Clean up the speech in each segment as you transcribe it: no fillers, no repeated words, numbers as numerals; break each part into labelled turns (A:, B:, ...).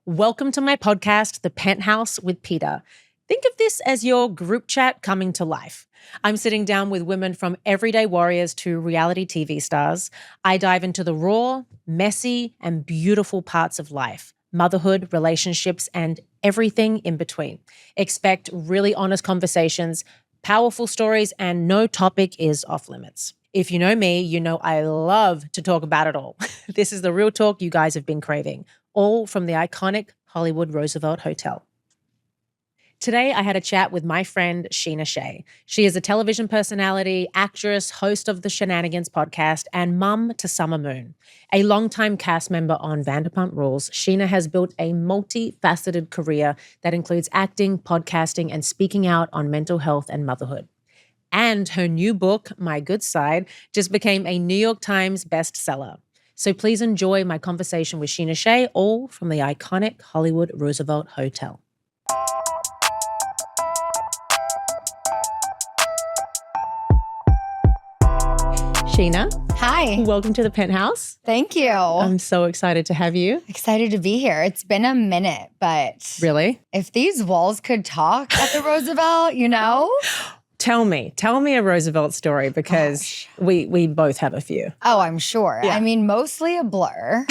A: Welcome to my podcast, The Penthouse with Peta. Think of this as your group chat coming to life. I'm sitting down with women from everyday warriors to reality TV stars. I dive into the raw, messy, and beautiful parts of life, motherhood, relationships, and everything in between. Expect really honest conversations, powerful stories, and no topic is off limits. If you know me, you know I love to talk about it all. This is the real talk you guys have been craving, all from the iconic Hollywood Roosevelt Hotel. Today, I had a chat with my friend, Scheana Shay. She is a television personality, actress, host of the Shenanigans podcast, and mum to Summer Moon. A longtime cast member on Vanderpump Rules, Scheana has built a multifaceted career that includes acting, podcasting, and speaking out on mental health and motherhood. And her new book, My Good Side, just became a New York Times bestseller. So please enjoy my conversation with Scheana Shay, all from the iconic Hollywood Roosevelt Hotel. Scheana.
B: Hi.
A: Welcome to the Penthouse.
B: Thank you.
A: I'm so excited to have you.
B: Excited to be here. It's been a minute, but
A: Really?
B: if these walls could talk at the Roosevelt, you know?
A: Tell me a Roosevelt story because we both have a few.
B: Oh, I'm sure.
A: Yeah.
B: I mean, mostly a blur.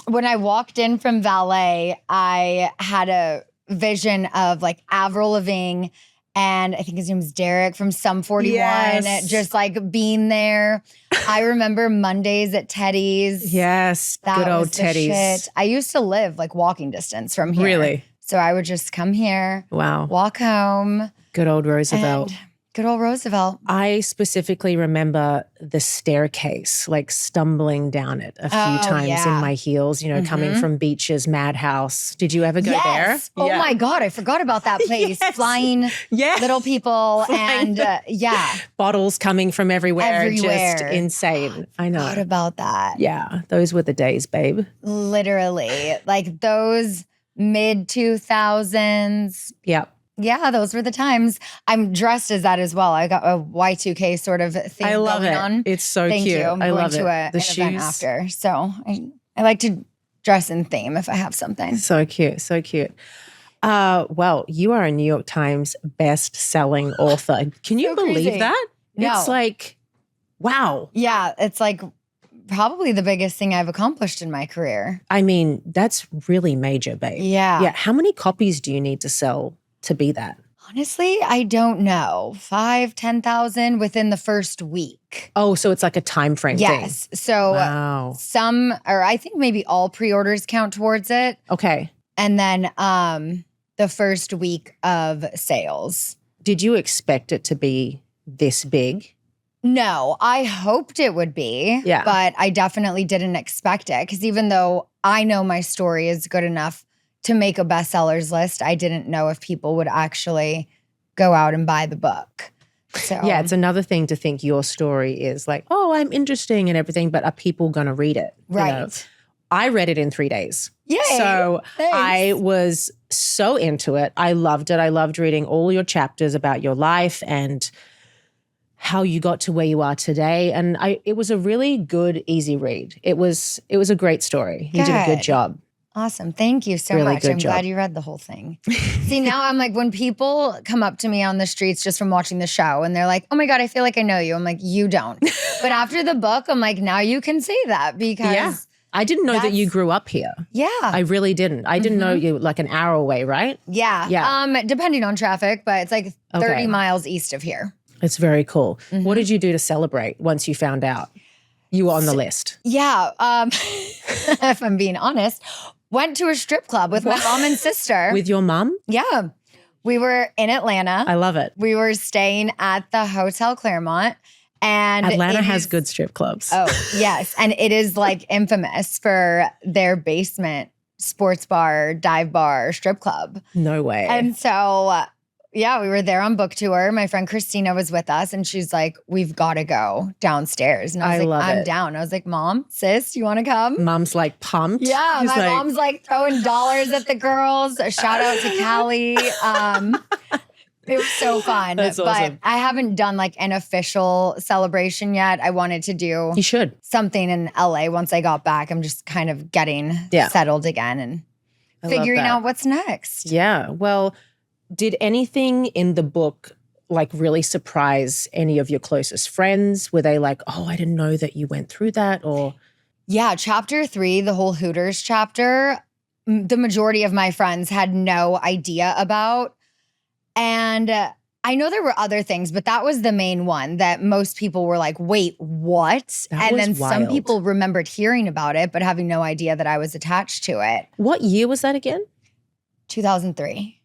B: When I walked in from valet, I had a vision of like Avril Lavigne and I think his name's Derek from Sum 41,
A: Yes.
B: just like being there. I remember Mondays at Teddy's.
A: Yes,
B: That
A: good
B: was
A: old
B: the
A: Teddy's.
B: shit. I used to live like walking distance from here.
A: Really?
B: So I would just come here,
A: Wow.
B: walk home.
A: Good old Roosevelt.
B: And good old Roosevelt.
A: I specifically remember the staircase, like stumbling down it a few times
B: yeah.
A: in my heels, coming from Beach's Madhouse. Did you ever go
B: Yes.
A: there?
B: Oh my God. I forgot about that place.
A: Yes.
B: Flying
A: Yes.
B: little people
A: Flying.
B: and yeah.
A: Bottles coming from everywhere. Just
B: Everywhere.
A: insane. I know.
B: Forgot about that.
A: Yeah, those were the days, babe.
B: Literally. Like those mid 2000s.
A: Yep.
B: Yeah, those were the times. I'm dressed as that as well. I got a Y2K sort of thing
A: I love
B: going
A: it.
B: on.
A: It's so
B: Thank
A: cute.
B: you. I'm
A: I
B: going
A: love
B: to
A: it.
B: an event after. So I like to dress in theme if I have something.
A: So cute. So cute. Well, you are a New York Times best-selling author. Can you
B: So
A: believe
B: crazy.
A: that?
B: No.
A: It's like, wow.
B: Yeah, it's like probably the biggest thing I've accomplished in my career.
A: I mean, that's really major, babe.
B: Yeah.
A: Yeah. How many copies do you need to sell to be that?
B: Honestly, I don't know. 10,000 within the first week.
A: Oh, so it's like a time frame thing.
B: Yes. So
A: Wow.
B: some, or I think maybe all pre-orders count towards it.
A: Okay.
B: And then the first week of sales.
A: Did you expect it to be this big?
B: No, I hoped it would be.
A: Yeah.
B: But I definitely didn't expect it. Because even though I know my story is good enough to make a bestsellers list, I didn't know if people would actually go out and buy the book. So
A: Yeah, it's another thing to think your story is like, oh, I'm interesting and everything, but are people going to read it? You know?
B: right.
A: I read it in 3 days.
B: Yay.
A: So
B: Thanks.
A: I was so into it. I loved it. I loved reading all your chapters about your life and how you got to where you are today. And it was a really good, easy read. It was a great story. You did a good
B: Good.
A: job.
B: Awesome. Thank you so
A: Really
B: much.
A: good
B: I'm
A: job.
B: glad you read the whole thing. See, now I'm like, when people come up to me on the streets just from watching the show and they're like, oh my God, I feel like I know you. I'm like, you don't. But after the book, I'm like, now you can say that because
A: Yeah. I didn't know that you
B: That's-
A: grew up here.
B: yeah.
A: I really didn't. I didn't know you like an hour away, right?
B: Yeah.
A: Yeah.
B: Depending on traffic, but it's like 30
A: Okay.
B: miles east of here.
A: It's very cool.
B: Mm-hmm.
A: What did you do to celebrate once you found out you were on the list?
B: Yeah. If I'm being honest, went to a strip club with my mom and sister.
A: With your mum?
B: Yeah. We were in Atlanta.
A: I love it.
B: We were staying at the Hotel Claremont. And
A: Atlanta
B: it
A: has
B: is-
A: good strip clubs.
B: Oh, yes. And it is like infamous for their basement sports bar, dive bar, strip club.
A: No way.
B: And so, yeah, we were there on book tour. My friend Christina was with us and she's like, we've got to go downstairs. And I was
A: I
B: like,
A: love
B: I'm
A: it.
B: down. I was like, Mom, sis, you want to come?
A: Mom's like pumped.
B: Yeah,
A: She's
B: my
A: like,
B: mom's like throwing dollars at the girls. A shout out to Callie. It was so fun.
A: That's awesome.
B: But I haven't done like an official celebration yet. I wanted to do
A: You should.
B: something in LA once I got back. I'm just kind of getting settled again and figuring out what's next.
A: Yeah. Well, did anything in the book like really surprise any of your closest friends? Were they like, oh, I didn't know that you went through that? Or
B: yeah, chapter 3, the whole Hooters chapter, the majority of my friends had no idea about. And I know there were other things, but that was the main one that most people were like, wait, what?
A: That was
B: then
A: wild.
B: some people remembered hearing about it, but having no idea that I was attached to it.
A: What year was that again?
B: 2003.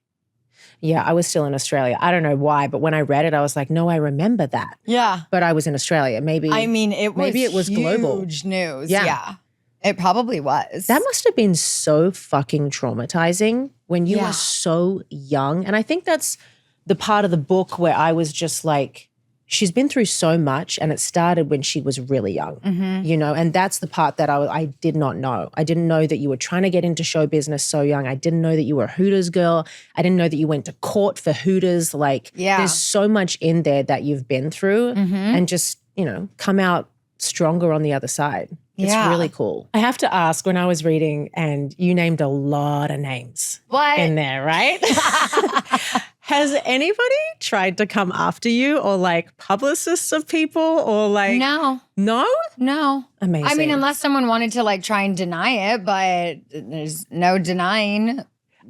A: Yeah, I was still in Australia. I don't know why, but when I read it, I was like, no, I remember that.
B: Yeah.
A: But I was in Australia. Maybe it was global.
B: Huge news.
A: Yeah.
B: Yeah. It probably was.
A: That must have been so fucking traumatizing when you were so young. And I think that's the part of the book where I was just like, she's been through so much, and it started when she was really young, you know, and that's the part that I did not know. I didn't know that you were trying to get into show business so young. I didn't know that you were a Hooters girl. I didn't know that you went to court for Hooters. Like, there's so much in there that you've been through and just, you know, come out stronger on the other side. It's really cool. I have to ask, when I was reading, and you named a lot of names in there, right? Has anybody tried to come after you, or like publicists of people, or like
B: No.
A: Amazing.
B: I mean, unless someone wanted to like try and deny it, but there's no denying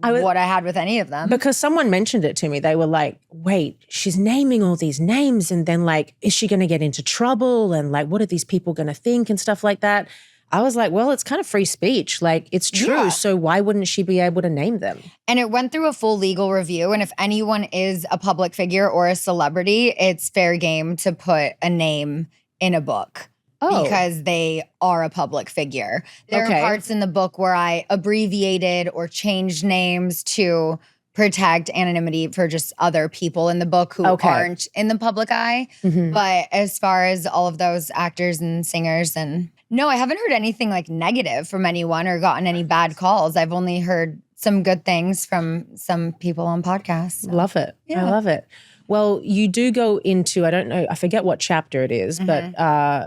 B: what I had with any of them.
A: Because someone mentioned it to me. They were like, wait, she's naming all these names, and then like, is she going to get into trouble? And like, what are these people going to think and stuff like that? I was like, well, it's kind of free speech. Like, it's true.
B: Yeah.
A: So why wouldn't she be able to name them?
B: And it went through a full legal review. And if anyone is a public figure or a celebrity, it's fair game to put a name in a book. Because they are a public figure. There are parts in the book where I abbreviated or changed names to protect anonymity for just other people in the book who aren't in the public eye. But as far as all of those actors and singers, and no, I haven't heard anything like negative from anyone or gotten any bad calls. I've only heard some good things from some people on podcasts. So.
A: Love it.
B: Yeah.
A: I love it. Well, you do go into, I don't know, I forget what chapter it is, but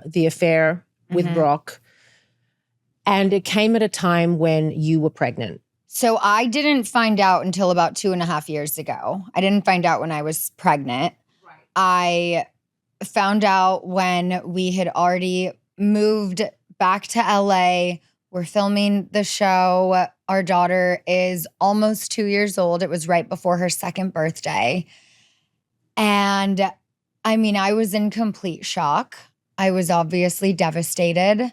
A: the affair with Brock. And it came at a time when you were pregnant.
B: So I didn't find out until about 2.5 years ago. I didn't find out when I was pregnant. Right. I found out when we had already moved back to LA. We're filming the show. Our daughter is almost 2 years old. It was right before her second birthday. And I mean, I was in complete shock. I was obviously devastated.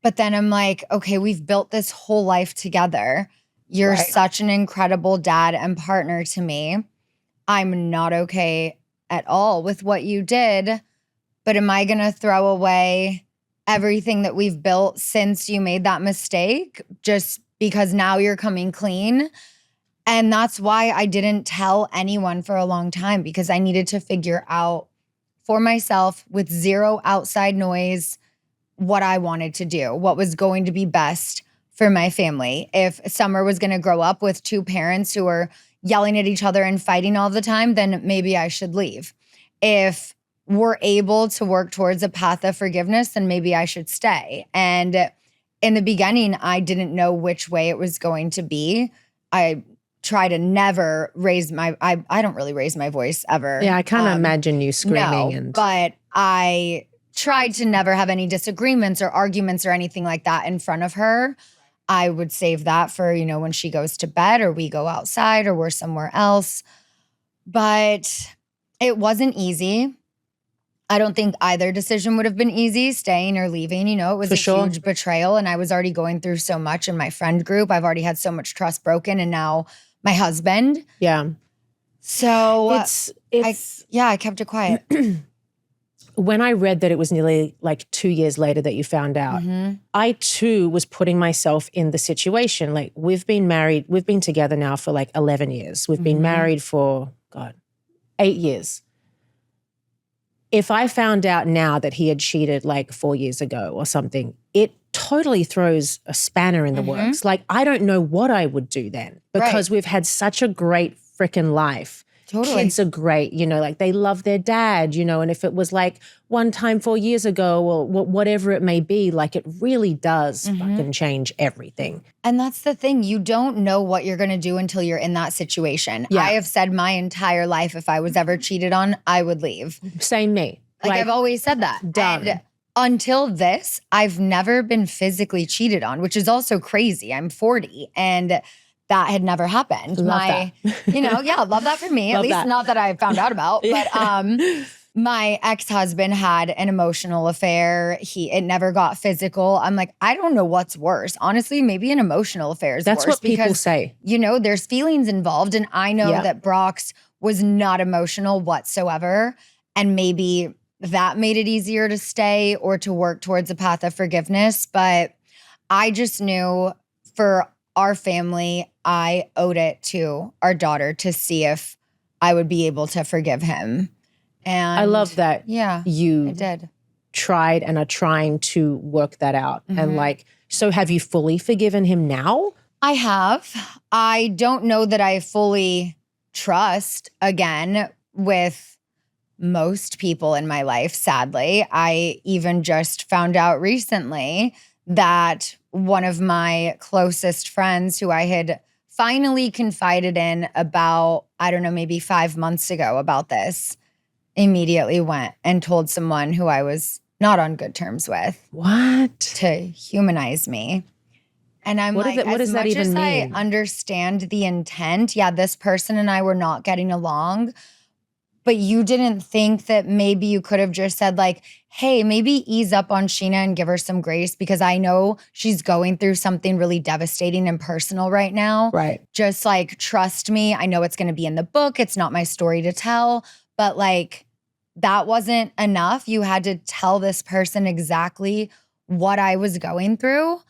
B: But then I'm like, okay, we've built this whole life together. You're such an incredible dad and partner to me. I'm not okay at all with what you did. But am I going to throw away everything that we've built since you made that mistake just because now you're coming clean? And that's why I didn't tell anyone for a long time, because I needed to figure out for myself with zero outside noise what I wanted to do, what was going to be best for my family. If Summer was going to grow up with two parents who were yelling at each other and fighting all the time, then maybe I should leave. If we're able to work towards a path of forgiveness, then maybe I should stay. And in the beginning, I didn't know which way it was going to be. I try to never raise my, I don't really raise my voice ever.
A: Yeah, I can't imagine you screaming.
B: No, but I tried to never have any disagreements or arguments or anything like that in front of her. I would save that for, you know, when she goes to bed or we go outside or we're somewhere else. But it wasn't easy. I don't think either decision would have been easy, staying or leaving. You know, it was huge betrayal, and I was already going through so much in my friend group. I've already had so much trust broken, and now my husband.
A: Yeah.
B: So I kept it quiet.
A: When I read that it was nearly like 2 years later that you found out, I too was putting myself in the situation. Like, we've been together now for like 11 years. We've been married for, 8 years. If I found out now that he had cheated like 4 years ago or something, it totally throws a spanner in the works. Like, I don't know what I would do then, because we've had such a great freaking life.
B: Totally.
A: Kids are great, like they love their dad, and if it was like one time 4 years ago or whatever it may be, like it really does fucking change everything.
B: And that's the thing. You don't know what you're going to do until you're in that situation.
A: Yeah.
B: I have said my entire life, if I was ever cheated on, I would leave.
A: Same me.
B: Like I've always said that.
A: Done.
B: And until this, I've never been physically cheated on, which is also crazy. I'm 40 and that had never happened.
A: Love that.
B: Love that for me.
A: Love
B: At least
A: that.
B: not that I found out about. But my ex-husband had an emotional affair. It never got physical. I'm like, I don't know what's worse. Honestly, maybe an emotional affair is
A: That's
B: worse.
A: what people
B: because,
A: say.
B: There's feelings involved. And I know that Brock's was not emotional whatsoever. And maybe that made it easier to stay or to work towards a path of forgiveness. But I just knew for our family, I owed it to our daughter to see if I would be able to forgive him. And
A: I love that
B: I
A: you
B: did.
A: tried and are trying to work that out. And so have you fully forgiven him now?
B: I have. I don't know that I fully trust again with most people in my life, sadly. I even just found out recently that one of my closest friends who I had finally confided in about, I don't know, maybe 5 months ago about this, immediately went and told someone who I was not on good terms with.
A: What?
B: To humanize me. And I'm
A: what does that even mean?
B: I understand the intent, this person and I were not getting along, but you didn't think that maybe you could have just said like, hey, maybe ease up on Scheana and give her some grace because I know she's going through something really devastating and personal right now.
A: Right.
B: Just like, trust me. I know it's going to be in the book. It's not my story to tell, but like that wasn't enough. You had to tell this person exactly what I was going through.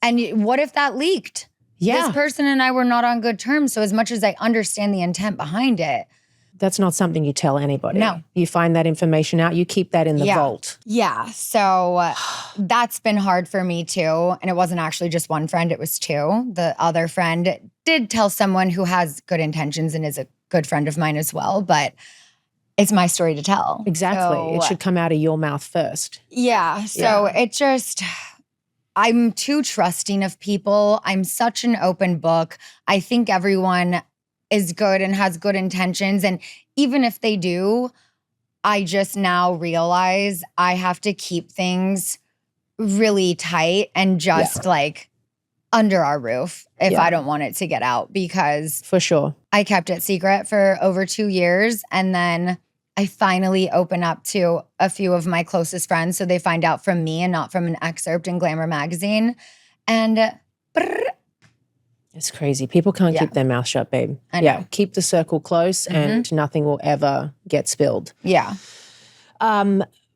B: And what if that leaked?
A: Yeah.
B: This person and I were not on good terms. So as much as I understand the intent behind it,
A: that's not something you tell anybody.
B: No.
A: You find that information out, you keep that in the vault.
B: Yeah. So that's been hard for me too. And it wasn't actually just one friend, it was two. The other friend did tell someone who has good intentions and is a good friend of mine as well, but it's my story to tell.
A: Exactly.
B: So,
A: it should come out of your mouth first.
B: Yeah. So it just, I'm too trusting of people. I'm such an open book. I think everyone is good and has good intentions. And even if they do, I just now realize I have to keep things really tight and just like under our roof if I don't want it to get out, because
A: for sure
B: I kept it secret for over 2 years. And then I finally open up to a few of my closest friends. So they find out from me and not from an excerpt in Glamour magazine. And
A: it's crazy. People can't keep their mouth shut, babe.
B: I know.
A: Keep the circle close and nothing will ever get spilled.
B: Yeah.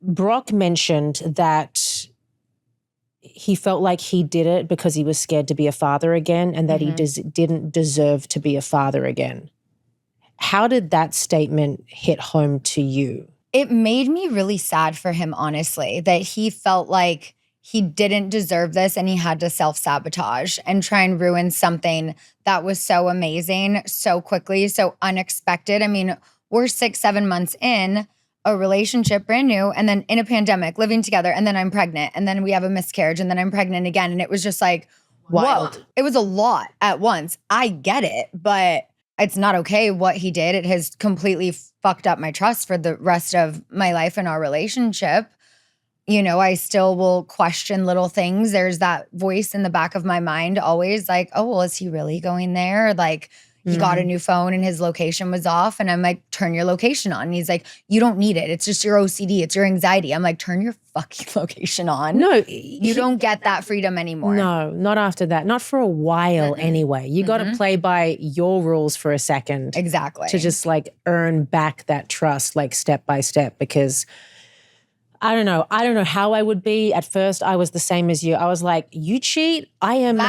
A: Brock mentioned that he felt like he did it because he was scared to be a father again and that he didn't deserve to be a father again. How did that statement hit home to you?
B: It made me really sad for him, honestly, that he felt like he didn't deserve this and he had to self-sabotage and try and ruin something that was so amazing so quickly, so unexpected. I mean, we're 6-7 months in a relationship, brand new, and then in a pandemic, living together, and then I'm pregnant, and then we have a miscarriage, and then I'm pregnant again. And it was just like,
A: wild.
B: Whoa. It was a lot at once. I get it, but it's not okay what he did. It has completely fucked up my trust for the rest of my life and our relationship. You know, I still will question little things. There's that voice in the back of my mind always like, oh, well, is he really going there? Like, he got a new phone and his location was off. And I'm like, turn your location on. And he's like, you don't need it. It's just your OCD. It's your anxiety. I'm like, turn your fucking location on.
A: No.
B: You don't get that freedom anymore.
A: No, not after that. Not for a while anyway. You got to play by your rules for a second.
B: Exactly.
A: To just like earn back that trust like step by step, because I don't know. I don't know how I would be. At first, I was the same as you. I was like, you cheat, I am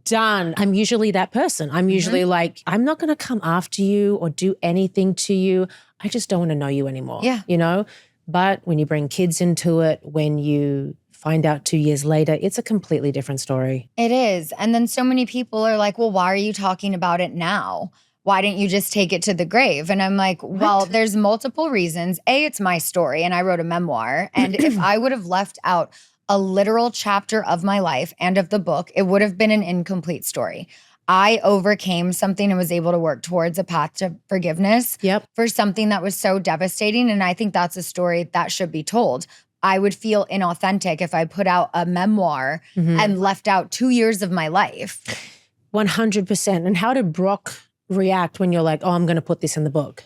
A: done. I'm usually that person. I'm usually like, I'm not going to come after you or do anything to you. I just don't want to know you anymore.
B: Yeah.
A: You know? But when you bring kids into it, when you find out 2 years later, it's a completely different story.
B: It is. And then so many people are like, well, why are you talking about it now? why didn't you just take it to the grave? And I'm like, well, there's multiple reasons. A, it's my story and I wrote a memoir. And if I would have left out a literal chapter of my life and of the book, it would have been an incomplete story. I overcame something and was able to work towards a path to forgiveness for something that was so devastating. And I think that's a story that should be told. I would feel inauthentic if I put out a memoir and left out 2 years of my life.
A: 100%. And how did Brock react when you're like, oh, I'm going to put this in the book?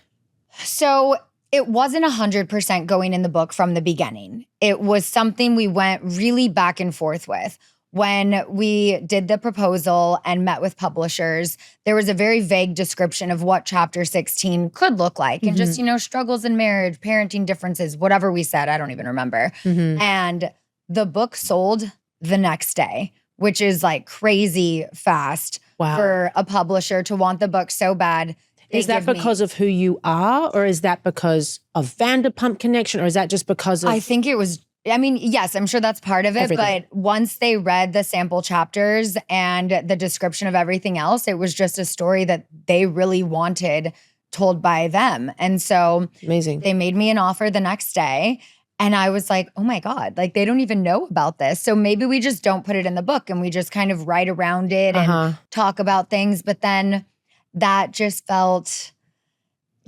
B: So it wasn't 100% going in the book from the beginning. It was something we went really back and forth with. When we did the proposal and met with publishers, there was a very vague description of what chapter 16 could look like and just, struggles in marriage, parenting differences, whatever we said, I don't even remember. And the book sold the next day, which is like crazy fast for a publisher to want the book so bad.
A: Is that because of who you are, or is that because of Vanderpump connection, or is that just because of—
B: I think it was— yes, I'm sure that's part of it.
A: Everything.
B: But once they read the sample chapters and the description of everything else, it was just a story that they really wanted told by them. And so
A: amazing.
B: They made me an offer the next day. And I was like, oh my God, like they don't even know about this. So maybe we just don't put it in the book and we just kind of write around it and talk about things. But then that just felt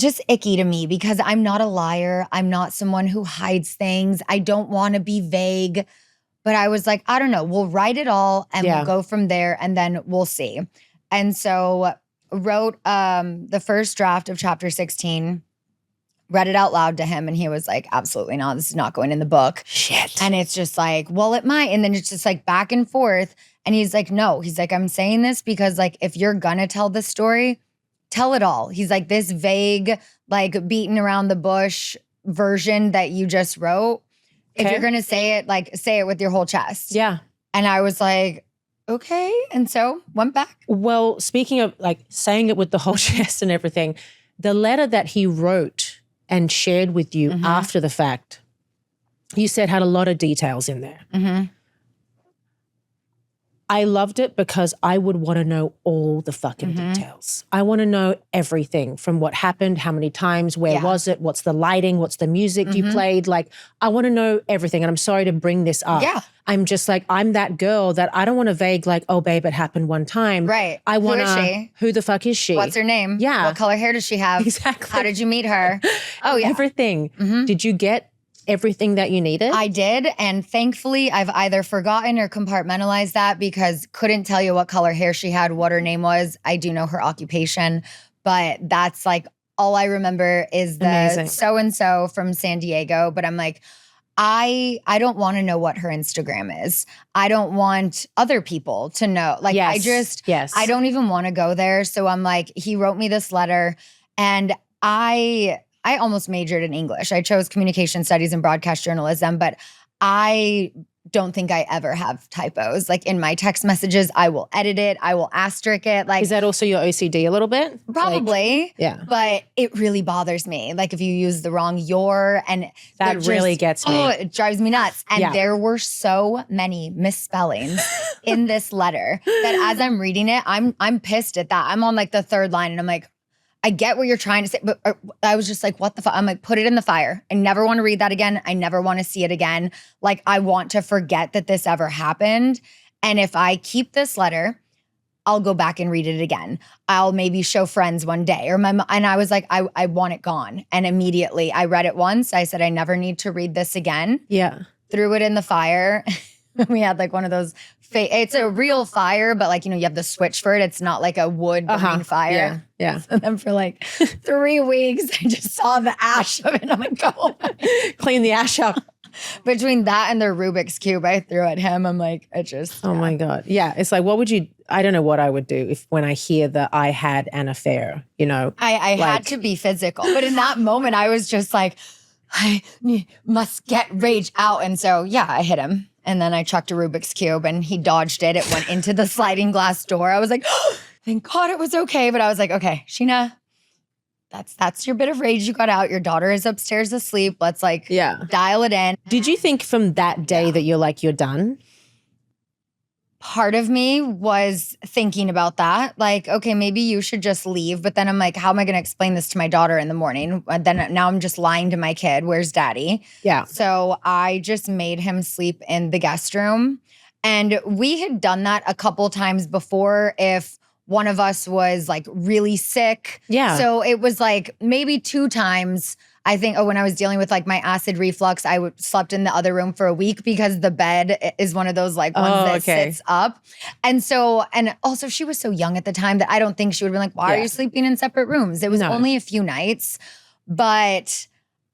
B: just icky to me because I'm not a liar. I'm not someone who hides things. I don't want to be vague. But I was like, I don't know. We'll write it all and we'll go from there and then we'll see. And so wrote the first draft of chapter 16, read it out loud to him. And he was like, absolutely not. This is not going in the book.
A: Shit.
B: And it's just like, well, it might. And then it's just like back and forth. And he's like, no. He's like, I'm saying this because like if you're gonna tell the story, tell it all. He's like, this vague, like beaten around the bush version that you just wrote, if you're going to say it, like say it with your whole chest.
A: Yeah.
B: And I was like, okay. And so went back.
A: Well, speaking of like saying it with the whole chest and everything, the letter that he wrote and shared with you after the fact, you said had a lot of details in there. I loved it because I would want to know all the fucking details. I want to know everything from what happened, how many times, where was it, what's the lighting, what's the music you played. Like, I want to know everything. And I'm sorry to bring this up.
B: Yeah.
A: I'm just like, I'm that girl that I don't want to vague like, oh, babe, it happened one time.
B: Right.
A: I want
B: Who is she?
A: Who the fuck is she?
B: What's her name?
A: Yeah.
B: What color hair does she have?
A: Exactly.
B: How did you meet her? Oh, yeah.
A: Everything. Did you get everything that you needed?
B: I did. And thankfully, I've either forgotten or compartmentalized that because couldn't tell you what color hair she had, what her name was. I do know her occupation, but that's like all I remember is the so-and-so from San Diego. But I'm like, I don't want to know what her Instagram is. I don't want other people to know. Like, I don't even want to go there. So I'm like, he wrote me this letter and I almost majored in English. I chose communication studies and broadcast journalism, but I don't think I ever have typos. Like in my text messages, I will edit it. I will asterisk it. Like,
A: is that also your OCD a little bit?
B: Probably.
A: Like, yeah.
B: But it really bothers me. Like if you use the wrong your and
A: that really gets me.
B: Oh, it drives me nuts. And there were so many misspellings in this letter that as I'm reading it, I'm pissed at that. I'm on like the third line and I'm like, I get what you're trying to say, but I was just like, what the fuck? I'm like, put it in the fire. I never want to read that again. I never want to see it again. Like, I want to forget that this ever happened. And if I keep this letter, I'll go back and read it again. I'll maybe show friends one day. And I was like, I want it gone. And immediately I read it once. I said, I never need to read this again.
A: Yeah.
B: Threw it in the fire. We had like one of those, it's a real fire, but like, you have the switch for it. It's not like a wood burning fire.
A: Yeah.
B: And then for like 3 weeks, I just saw the ash of it. I'm like, go
A: clean the ash up.
B: Between that and the Rubik's Cube I threw at him, I'm like,
A: oh my God. Yeah. It's like, I don't know what I would do when I hear that I had an affair,
B: I had to be physical. But in that moment, I was just like, I must get rage out. And so, I hit him. And then I chucked a Rubik's Cube and he dodged it. It went into the sliding glass door. I was like, oh, thank God it was okay. But I was like, okay, Scheana, that's your bit of rage you got out. Your daughter is upstairs asleep. Let's dial it in.
A: Did you think from that day that you're like, you're done?
B: part of me was thinking about that. Like, okay, maybe you should just leave. But then I'm like, how am I going to explain this to my daughter in the morning? And then now I'm just lying to my kid. Where's daddy?
A: Yeah.
B: So I just made him sleep in the guest room. And we had done that a couple times before if one of us was like really sick.
A: Yeah.
B: So it was like maybe 2 times. I think when I was dealing with like my acid reflux, I slept in the other room for a week because the bed is one of those like ones that sits up. And so, and also she was so young at the time that I don't think she would have been like, why are you sleeping in separate rooms? It was only a few nights, but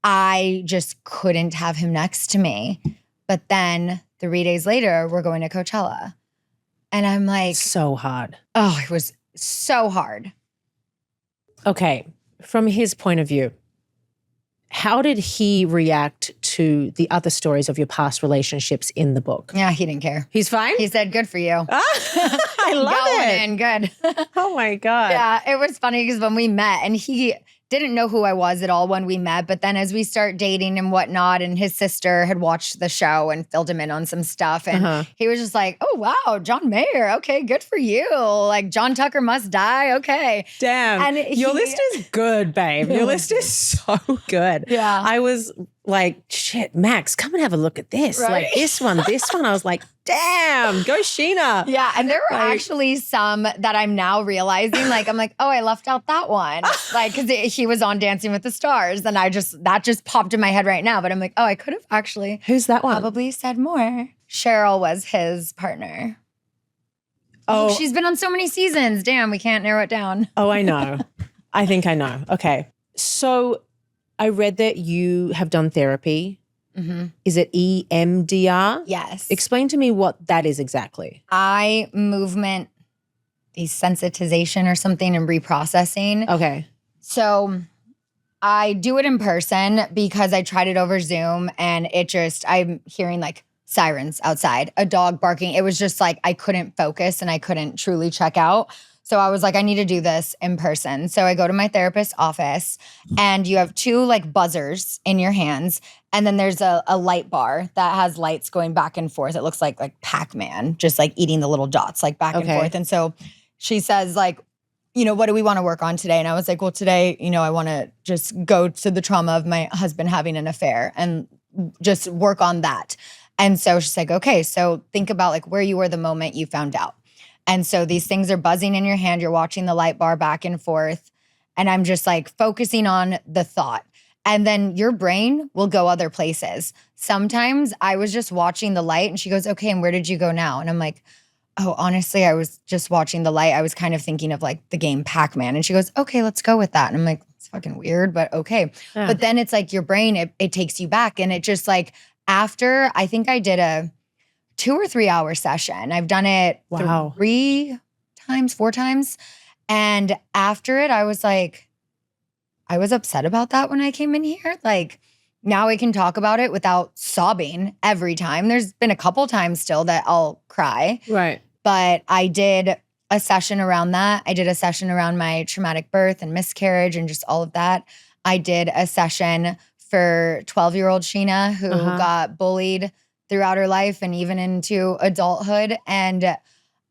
B: I just couldn't have him next to me. But then 3 days later, we're going to Coachella. And I'm like,
A: so hard.
B: Oh, it was so hard.
A: Okay. From his point of view, how did he react to the other stories of your past relationships in the book?
B: Yeah, he didn't care.
A: He's fine?
B: He said, good for you.
A: I love it.
B: And good.
A: Oh my God.
B: Yeah, it was funny because when we met, and he didn't know who I was at all when we met, but then as we start dating and whatnot, and his sister had watched the show and filled him in on some stuff, and he was just like, oh wow, John Mayer, okay, good for you. Like John Tucker must die, okay.
A: Damn,
B: and
A: your list is good, babe. Your list is so good.
B: Yeah.
A: I was like, shit, Max, come and have a look at this.
B: Right?
A: Like this one. I was like, damn, go Scheana.
B: Yeah, and there were actually some that I'm now realizing, like, I'm like, oh, I left out that one. Like, because he was on Dancing with the Stars, and that just popped in my head right now. But I'm like, oh, I could have actually.
A: Who's that one?
B: Probably said more. Cheryl was his partner. Oh, she's been on so many seasons. Damn, we can't narrow it down.
A: Oh, I know. I think I know. Okay. So I read that you have done therapy. Mm-hmm. Is it EMDR?
B: Yes.
A: Explain to me what that is exactly.
B: Eye movement desensitization or something and reprocessing.
A: Okay.
B: So I do it in person because I tried it over Zoom and I'm hearing like sirens outside, a dog barking. It was just like I couldn't focus and I couldn't truly check out. So I was like, I need to do this in person. So I go to my therapist's office and you have 2 like buzzers in your hands. And then there's a light bar that has lights going back and forth. It looks like Pac-Man, just like eating the little dots like back and forth. And so she says like, what do we want to work on today? And I was like, well, today, I want to just go to the trauma of my husband having an affair and just work on that. And so she's like, okay, so think about like where you were the moment you found out. And so these things are buzzing in your hand. You're watching the light bar back and forth. And I'm just like focusing on the thought. And then your brain will go other places. Sometimes I was just watching the light and she goes, okay, and where did you go now? And I'm like, oh, honestly, I was just watching the light. I was kind of thinking of like the game Pac-Man. And she goes, okay, let's go with that. And I'm like, it's fucking weird, but okay. Yeah. But then it's like your brain, it takes you back. And it just like after, I think I did a 2 or 3 hour session. I've done it 3 times, 4 times. And after it, I was like, I was upset about that when I came in here. Like now I can talk about it without sobbing every time. There's been a couple times still that I'll cry.
A: Right.
B: But I did a session around that. I did a session around my traumatic birth and miscarriage and just all of that. I did a session for 12-year-old Scheana who got bullied throughout her life and even into adulthood. And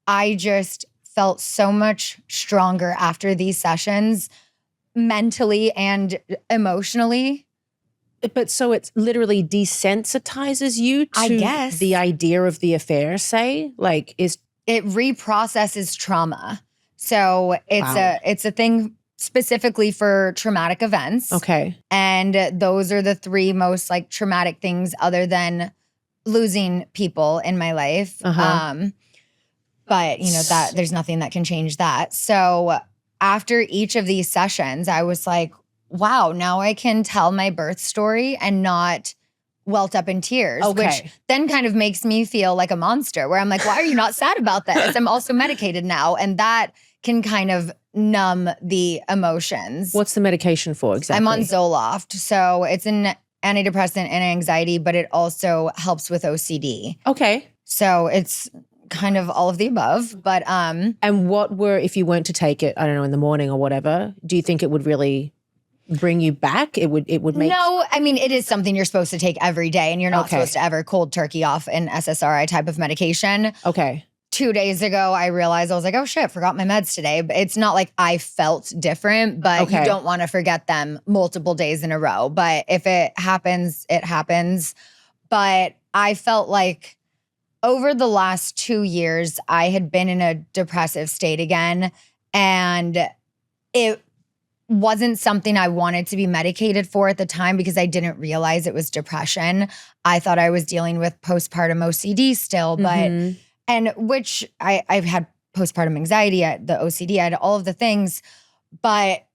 B: I just felt so much stronger after these sessions, mentally and emotionally.
A: But so it literally desensitizes you to the idea of the affair, say? Like it
B: reprocesses trauma. So it's a thing specifically for traumatic events.
A: Okay.
B: And those are the 3 most like traumatic things other than losing people in my life. But that there's nothing that can change that. So after each of these sessions, I was like, wow, now I can tell my birth story and not welt up in tears, which then kind of makes me feel like a monster where I'm like, why are you not sad about this? I'm also medicated now. And that can kind of numb the emotions.
A: What's the medication for exactly?
B: I'm on Zoloft. So it's an antidepressant and anxiety, but it also helps with OCD.
A: Okay.
B: So it's kind of all of the above. But
A: and if you weren't to take it, I don't know, in the morning or whatever, do you think it would really bring you back? It would make.
B: No, I mean, it is something you're supposed to take every day, and you're not supposed to ever cold turkey off an SSRI type of medication.
A: Okay.
B: 2 days ago, I realized I was like, oh shit, forgot my meds today. But it's not like I felt different, but you don't want to forget them multiple days in a row. But if it happens, it happens. But I felt like over the last 2 years, I had been in a depressive state again. And it wasn't something I wanted to be medicated for at the time because I didn't realize it was depression. I thought I was dealing with postpartum OCD still, but and which I've had postpartum anxiety, the OCD, I had all of the things, but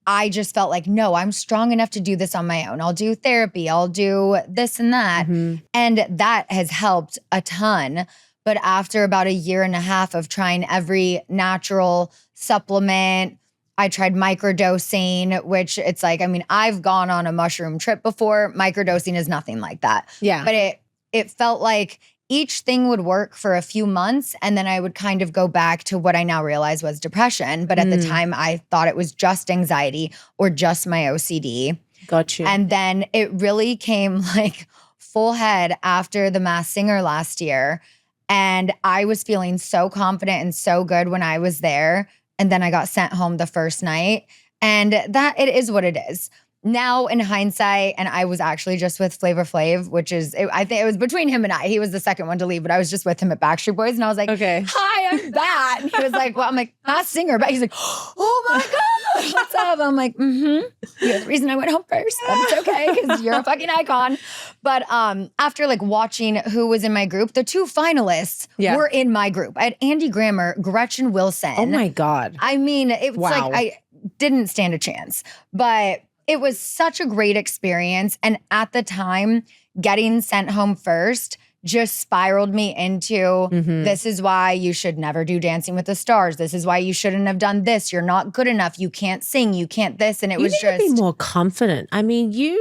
B: I just felt like, no, I'm strong enough to do this on my own. I'll do therapy, I'll do this and that. And that has helped a ton. But after about 1.5 years of trying every natural supplement, I tried microdosing, which it's like, I mean, I've gone on a mushroom trip before. Microdosing is nothing like that.
A: Yeah.
B: But it felt like each thing would work for a few months and then I would kind of go back to what I now realize was depression. But at the time, I thought it was just anxiety or just my OCD.
A: Got you.
B: And then it really came like full head after The Masked Singer last year. And I was feeling so confident and so good when I was there. And then I got sent home the first night. And that it is what it is. Now in hindsight, and I was actually just with Flavor Flav, which is, I think it was between him and I. He was the second one to leave, but I was just with him at Backstreet Boys. And I was like, hi, I'm back. And he was like, well, I'm like, Masked Singer. But he's like, oh my God, what's up? I'm like, You're the reason I went home first. But it's okay because you're a fucking icon. But after like watching who was in my group, the 2 finalists were in my group. I had Andy Grammer, Gretchen Wilson.
A: Oh my God.
B: I mean, it was like, I didn't stand a chance. But it was such a great experience. And at the time, getting sent home first just spiraled me into this is why you should never do Dancing with the Stars. This is why you shouldn't have done this. You're not good enough. You can't sing. You can't this. And it was just—
A: You need to be more confident. I mean,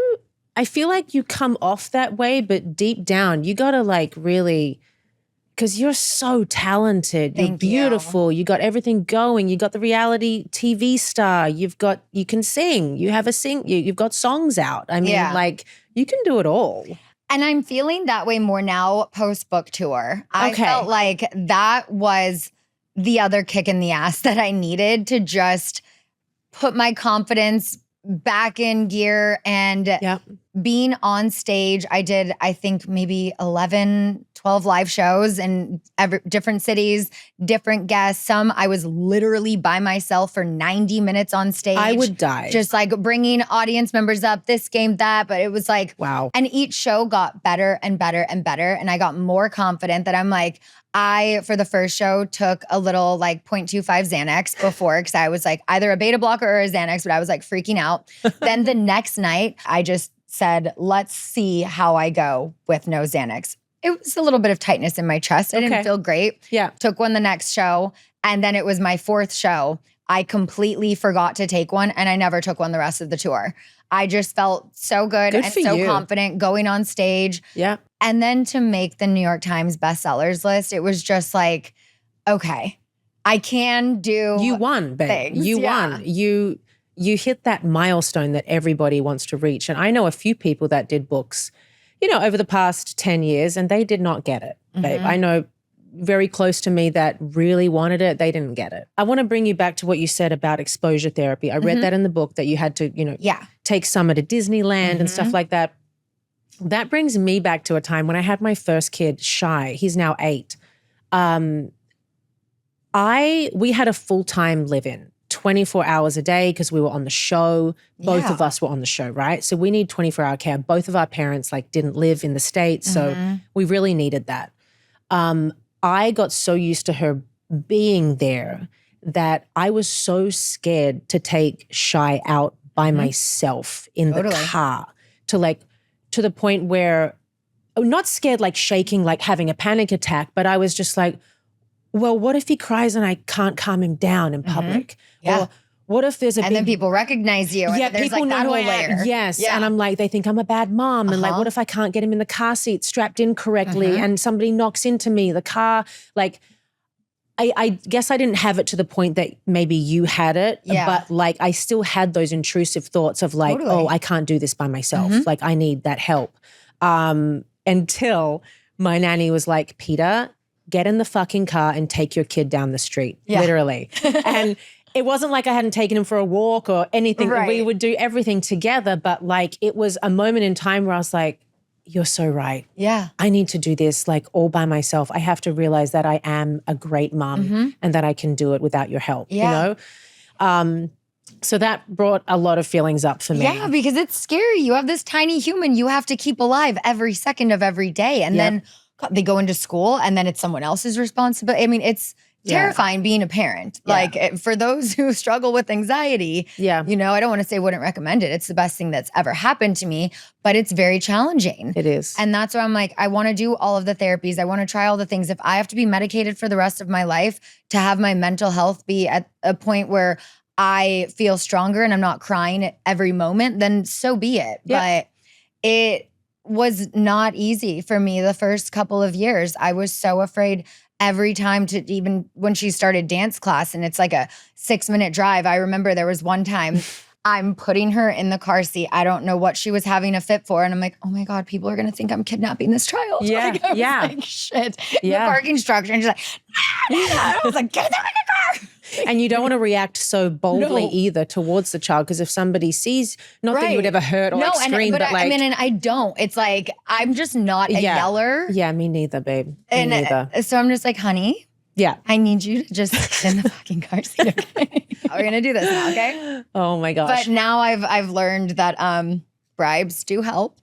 A: I feel like you come off that way, but deep down, you got to like really— because you're so talented. You're beautiful. You got everything going. You got the reality TV star. You can sing. You have you've got songs out. I mean, like you can do it all.
B: And I'm feeling that way more now post-book tour. I felt like that was the other kick in the ass that I needed to just put my confidence back in gear and being on stage. I did, I think, maybe 11, 12 live shows in different cities, different guests. Some I was literally by myself for 90 minutes on stage.
A: I would die.
B: Just like bringing audience members up, this game, that. But it was like,
A: wow.
B: And each show got better and better and better. And I got more confident that I'm like, for the first show, took a little like 0.25 Xanax before because I was like either a beta blocker or a Xanax, but I was like freaking out. Then the next night, I just said, let's see how I go with no Xanax. It was a little bit of tightness in my chest. I didn't feel great.
A: Yeah.
B: Took one the next show. And then it was my 4th show. I completely forgot to take one and I never took one the rest of the tour. I just felt so good and so confident going on stage.
A: Yeah.
B: And then to make the New York Times bestsellers list, it was just like, okay, I can do—
A: You won, babe.
B: things.
A: You won. You hit that milestone that everybody wants to reach. And I know a few people that did books, over the past 10 years and they did not get it, babe. I know very close to me that really wanted it. They didn't get it. I want to bring you back to what you said about exposure therapy. I read that in the book that you had to, take Summer to Disneyland and stuff like that. That brings me back to a time when I had my first kid, Shay. He's now 8. We had a full-time live-in, 24 hours a day because we were on the show. Both of us were on the show, right? So we need 24-hour care. Both of our parents didn't live in the States, so we really needed that. I got so used to her being there that I was so scared to take Shay out by myself in the car to the point where, not scared shaking, having a panic attack, but I was just like, well, what if he cries and I can't calm him down in public?
B: Yeah.
A: Or what if there's
B: and then people recognize you. And there's
A: people know
B: that
A: who
B: whole
A: I am.
B: layer.
A: Yes. Yeah. And I'm like, they think I'm a bad mom. And what if I can't get him in the car seat strapped in correctly and somebody knocks into me, the car, I guess I didn't have it to the point that maybe you had it, but I still had those intrusive thoughts of oh, I can't do this by myself. I need that help. Until my nanny was like, Peta, get in the fucking car and take your kid down the street, literally. And it wasn't like I hadn't taken him for a walk or anything.
B: Right.
A: We would do everything together, but like it was a moment in time where I was like, you're so right.
B: Yeah.
A: I need to do this like all by myself. I have to realize that I am a great mom and that I can do it without your help, you know? So that brought a lot of feelings up for me.
B: Yeah, because it's scary. You have this tiny human you have to keep alive every second of every day. And then they go into school and then it's someone else's responsibility. I mean, it's terrifying being a parent. Like for those who struggle with anxiety, you know, I don't want to say wouldn't recommend it. It's the best thing that's ever happened to me, but it's very challenging.
A: It is.
B: And that's why I'm like, I want to do all of the therapies. I want to try all the things. If I have to be medicated for the rest of my life to have my mental health be at a point where I feel stronger and I'm not crying at every moment, then so be it. But it was not easy for me the first couple of years. I was so afraid every time to even when she started dance class and it's like a 6-minute drive. I remember there was one time I'm putting her in the car seat. I don't know what she was having a fit for. And I'm like, oh my God, people are going to think I'm kidnapping this child.
A: Yeah,
B: like, I was like, shit. The parking structure. And she's like, I was like, get in the car.
A: And you don't want to react so boldly either towards the child, because if somebody sees, not that you would ever hurt or scream, but like,
B: I mean, and I don't. It's like I'm just not a yeller.
A: Yeah, me neither, babe. Me neither.
B: So I'm just like, honey, I need you to just sit in the fucking car seat. Okay, we're gonna do this now, okay?
A: Oh my gosh!
B: But now I've learned that bribes do help.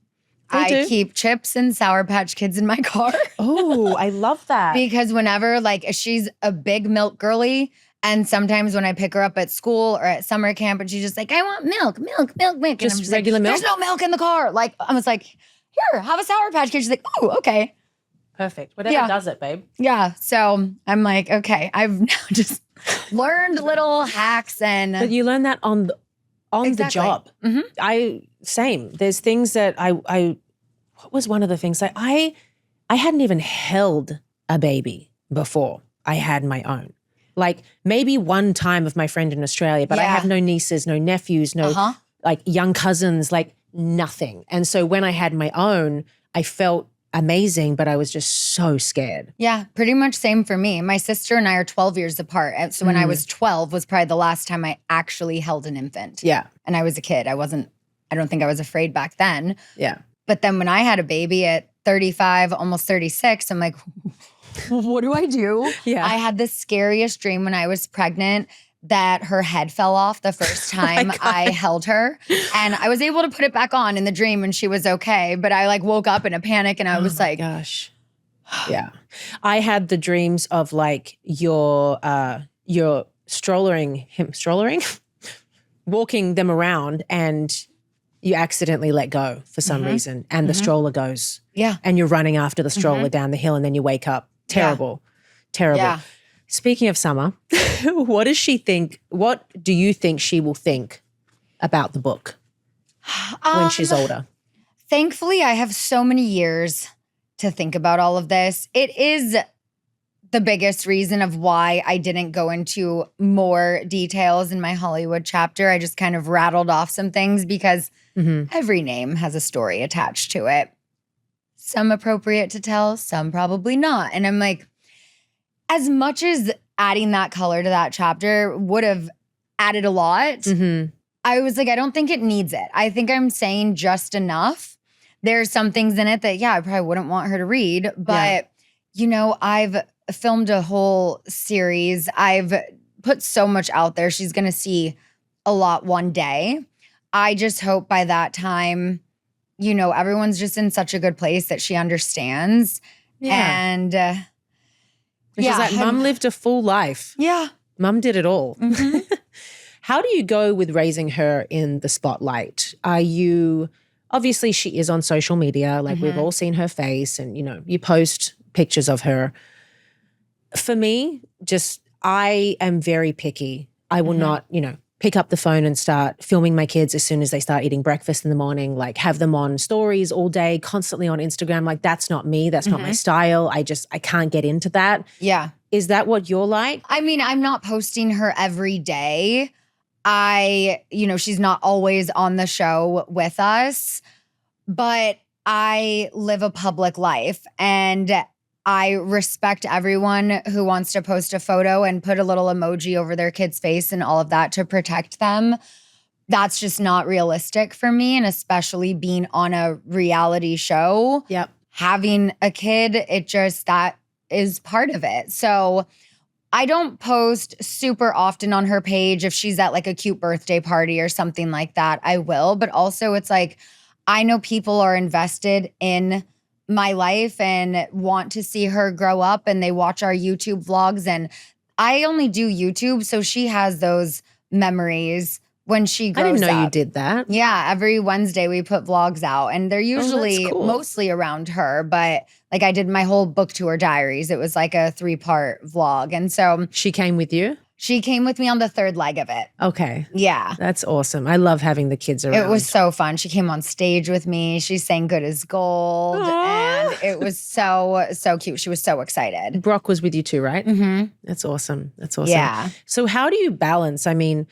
B: I keep chips and Sour Patch Kids in my car.
A: Oh, I love that.
B: Because whenever like she's a big milk girly. And sometimes when I pick her up at school or at summer camp and she's just like, I want milk. And
A: Just
B: I'm just
A: regular
B: like,
A: milk?
B: there's no milk in the car. Like, I was like, here, have a Sour Patch Kid. She's like, oh, okay.
A: Perfect. Whatever does it, babe.
B: Yeah. So I'm like, okay, I've now just learned little hacks and.
A: But you learn that on the job. Same. There's things that what was one of the things that I hadn't even held a baby before I had my own. Like maybe one time of my friend in Australia, but I have no nieces, no nephews, no like young cousins, like nothing. And so when I had my own, I felt amazing, but I was just so scared. Yeah,
B: pretty much same for me. My sister and I are 12 years apart. And so when I was 12 was probably the last time I actually held an infant.
A: Yeah.
B: And I was a kid. I don't think I was afraid back then.
A: Yeah.
B: But then when I had a baby at 35, almost 36, I'm like, what do I do?
A: Yeah.
B: I had the scariest dream when I was pregnant that her head fell off the first time I held her. And I was able to put it back on in the dream and she was okay. But I like woke up in a panic and I was like,
A: gosh. Yeah. I had the dreams of like you're strollering, walking them around and you accidentally let go for some reason and the stroller goes.
B: Yeah.
A: And you're running after the stroller down the hill and then you wake up. Terrible.
B: Yeah.
A: Speaking of Summer, what does she think? What do you think she will think about the book when she's older?
B: Thankfully, I have so many years to think about all of this. It is the biggest reason of why I didn't go into more details in my Hollywood chapter. I just kind of rattled off some things because every name has a story attached to it. Some appropriate to tell, some probably not. And I'm like, as much as adding that color to that chapter would have added a lot, I was like, I don't think it needs it. I think I'm saying just enough. There's some things in it that, I probably wouldn't want her to read. But, you know, I've filmed a whole series. I've put so much out there. She's going to see a lot one day. I just hope by that time, you know, everyone's just in such a good place that she understands. And
A: she's like, Mom lived a full life.
B: Yeah.
A: Mom did it all. How do you go with raising her in the spotlight? Are you, obviously she is on social media, like we've all seen her face and, you know, you post pictures of her. For me, I am very picky. I will not, you know, pick up the phone and start filming my kids as soon as they start eating breakfast in the morning, like have them on stories all day, constantly on Instagram. Like that's not me. That's not my style. I can't get into that.
B: Yeah.
A: Is that what you're like?
B: I mean, I'm not posting her every day. You know, she's not always on the show with us, but I live a public life and I respect everyone who wants to post a photo and put a little emoji over their kid's face and all of that to protect them. That's just not realistic for me. And especially being on a reality show,
A: Yep.
B: having a kid, that is part of it. So I don't post super often on her page. If she's at like a cute birthday party or something like that, I will. But also it's like, I know people are invested in my life and want to see her grow up, and they watch our YouTube vlogs. And I only do YouTube, so she has those memories when she grows up.
A: I didn't know you did that.
B: Yeah, every Wednesday we put vlogs out, and they're usually
A: cool.
B: mostly around her. But like I did my whole book tour diaries. It was like a 3-part vlog. And so
A: She came with you?
B: she came with me on the 3rd leg of it.
A: Okay.
B: Yeah.
A: That's awesome. I love having the kids around.
B: It was so fun. She came on stage with me. She sang Good as Gold.
A: Aww.
B: And it was so cute. She was so excited.
A: Brock was with you too, right?
B: Mm-hmm.
A: That's awesome. That's awesome.
B: Yeah.
A: So how do you balance? I mean,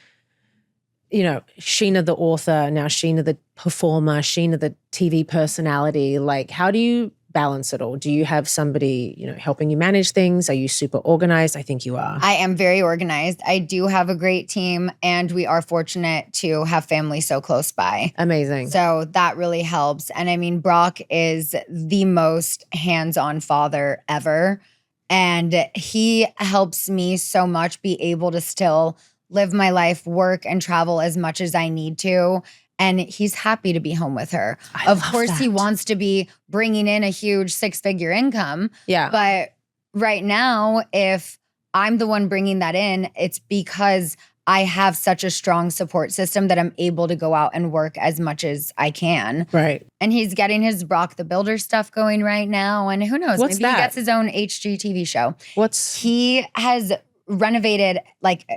A: you know, Scheana the author, now Scheana the performer, Scheana the TV personality. Like, how do you balance it all? Do you have somebody, you know, helping you manage things? Are you super organized? I think you are.
B: I am very organized. I do have a great team, and we are fortunate to have family so close by.
A: Amazing.
B: So that really helps. And I mean, Brock is the most hands-on father ever. And he helps me so much be able to still live my life, work, and travel as much as I need to. And he's happy to be home with her. Of course, he wants to be bringing in a huge 6-figure income.
A: Yeah.
B: But right now, if I'm the one bringing that in, it's because I have such a strong support system that I'm able to go out and work as much as I can.
A: Right.
B: And he's getting his Brock the Builder stuff going right now. And who knows,
A: What's
B: maybe
A: that?
B: he gets his own HGTV show.
A: What's
B: He has renovated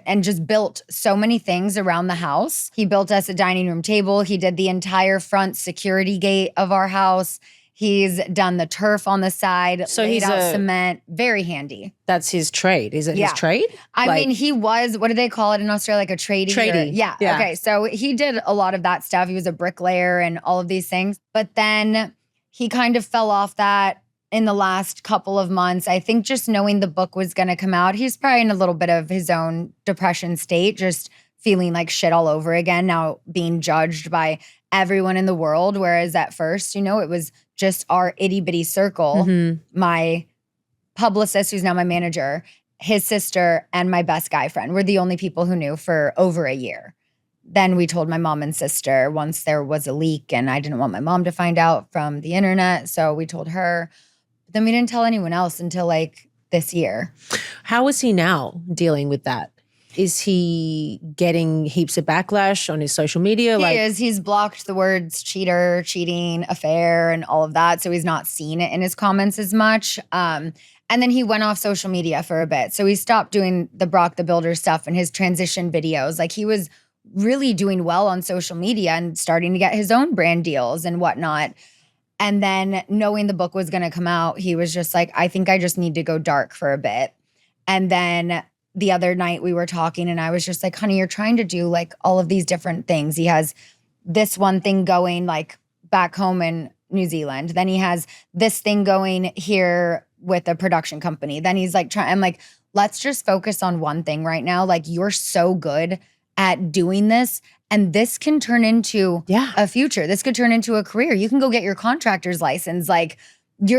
B: and just built so many things around the house. He built us a dining room table. He did the entire front security gate of our house. He's done the turf on the side,
A: So
B: laid
A: he's
B: out
A: a-
B: cement. Very handy.
A: that's his trade? Is it
B: Yeah.
A: his trade?
B: I
A: Like-
B: mean, he was, what do they call it in Australia? Like a tradie?
A: Tradie.
B: Yeah.
A: Yeah.
B: Okay. So he did a lot of that stuff. He was a bricklayer and all of these things. But then he kind of fell off that in the last couple of months. I think just knowing the book was going to come out, he's probably in a little bit of his own depression state, just feeling like shit all over again, now being judged by everyone in the world. Whereas at first, you know, it was just our itty bitty circle.
A: Mhm.
B: My publicist, who's now my manager, his sister, and my best guy friend were the only people who knew for over a year. Then we told my mom and sister once there was a leak, and I didn't want my mom to find out from the internet. So we told her. But then we didn't tell anyone else until like this year.
A: How is he now dealing with that? Is he getting heaps of backlash on his social media?
B: He is. He's blocked the words cheater, cheating, affair, and all of that. So he's not seeing it in his comments as much. And then he went off social media for a bit. So he stopped doing the Brock the Builder stuff and his transition videos. Like he was really doing well on social media and starting to get his own brand deals and whatnot. And then knowing the book was going to come out, he was just like, I think I just need to go dark for a bit. And then the other night we were talking and I was just like, honey, you're trying to do like all of these different things. He has this one thing going like back home in New Zealand. Then he has this thing going here with a production company. Then he's like, I'm like, let's just focus on one thing right now. Like you're so good at doing this. And this can turn into a future. This could turn into a career. You can go get your contractor's license. Like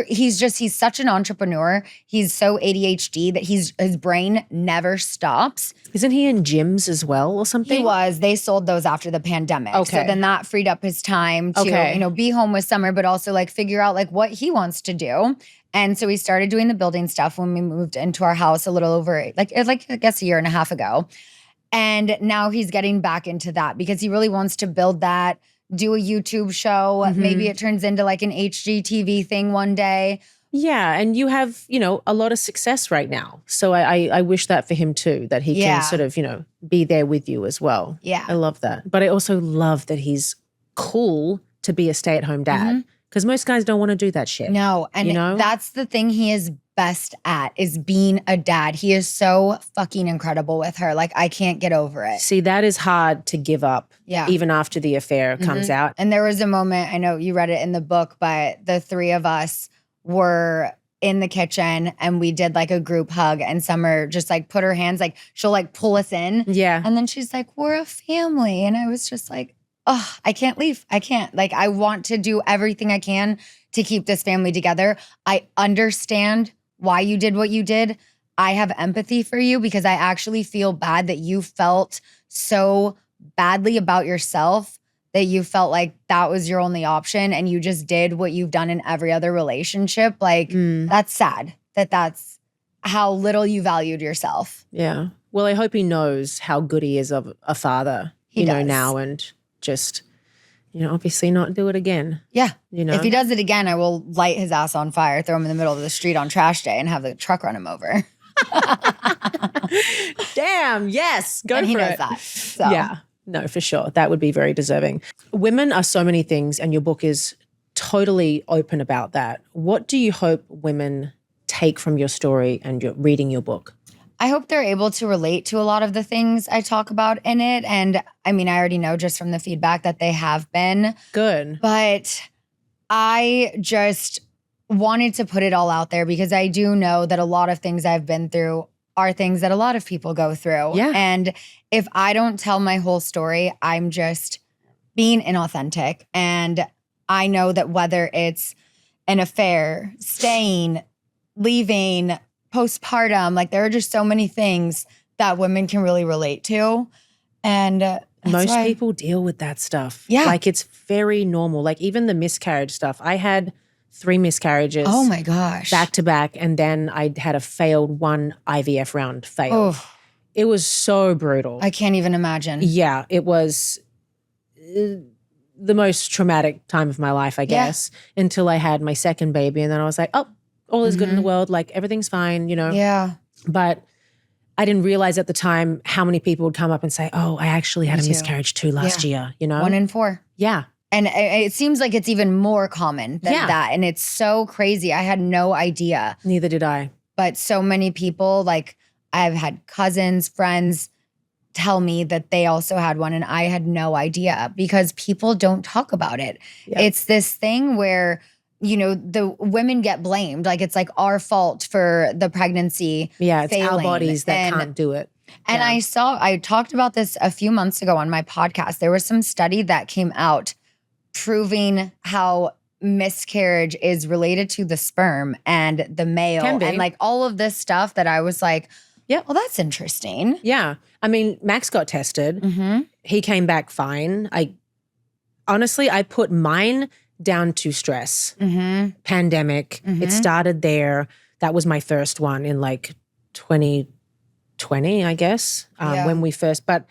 B: he's such an entrepreneur. He's so ADHD that his brain never stops.
A: Isn't he in gyms as well or something?
B: He was. They sold those after the pandemic.
A: Okay.
B: So then that freed up his time to, be home with Summer, but also like figure out like what he wants to do. And so we started doing the building stuff when we moved into our house a little over like I guess a year and a half ago. And now he's getting back into that because he really wants to build that, do a YouTube show.
A: Mm-hmm.
B: Maybe it turns into like an HGTV thing one day.
A: Yeah. And you have, a lot of success right now. So I wish that for him too, that he can sort of, be there with you as well.
B: Yeah.
A: I love that. But I also love that he's cool to be a stay-at-home dad because most guys don't want to do that shit.
B: No. And that's the thing he is best at is being a dad. He is so fucking incredible with her. Like I can't get over it.
A: See, that is hard to give up.
B: Yeah.
A: Even after the affair comes out.
B: And there was a moment, I know you read it in the book, but the three of us were in the kitchen and we did like a group hug, and Summer just like put her hands, like she'll like pull us in.
A: Yeah.
B: And then she's like, we're a family. And I was just like, oh, I can't leave. I can't. Like, I want to do everything I can to keep this family together. I understand why you did what you did. I have empathy for you because I actually feel bad that you felt so badly about yourself, that you felt like that was your only option and you just did what you've done in every other relationship. Like, that's sad that's how little you valued yourself.
A: Yeah. Well, I hope he knows how good he is of a father,
B: He does.
A: now, and just, obviously not do it again.
B: Yeah.
A: If
B: he does it again, I will light his ass on fire, throw him in the middle of the street on trash day and have the truck run him over.
A: Damn, yes. Go
B: and
A: for
B: he knows
A: it.
B: that. So.
A: Yeah. No, for sure. That would be very deserving. Women are so many things, and your book is totally open about that. What do you hope women take from your story and reading your book?
B: I hope they're able to relate to a lot of the things I talk about in it. And I mean, I already know just from the feedback that they have been.
A: Good.
B: But I just wanted to put it all out there because I do know that a lot of things I've been through are things that a lot of people go through.
A: Yeah.
B: And if I don't tell my whole story, I'm just being inauthentic. And I know that whether it's an affair, staying, leaving, postpartum, like there are just so many things that women can really relate to. And
A: most people deal with that stuff.
B: Yeah.
A: Like it's very normal. Like even the miscarriage stuff. I had 3 miscarriages.
B: Oh my gosh.
A: Back to back. And then I had a failed 1 IVF round failed.
B: Oh,
A: It was so brutal.
B: I can't even imagine.
A: Yeah, it was the most traumatic time of my life, I guess, until I had my second baby. And then I was like, oh, all is good in the world. Like everything's fine,
B: Yeah.
A: But I didn't realize at the time how many people would come up and say, oh, I actually had a miscarriage too last year,
B: 1 in 4.
A: Yeah.
B: And it seems like it's even more common than that. And it's so crazy. I had no idea.
A: Neither did I.
B: But so many people, like I've had cousins, friends tell me that they also had one and I had no idea because people don't talk about it.
A: Yep.
B: It's this thing where, the women get blamed. Like it's like our fault for the pregnancy.
A: Yeah, it's
B: failing.
A: our bodies that can't do it.
B: And I talked about this a few months ago on my podcast. There was some study that came out proving how miscarriage is related to the sperm and the male and like all of this stuff that I was like, yeah, well, that's interesting.
A: Yeah. I mean, Max got tested. He came back fine. I put mine down to stress, pandemic. It started there. That was my first one in like 2020, I guess, when we first, but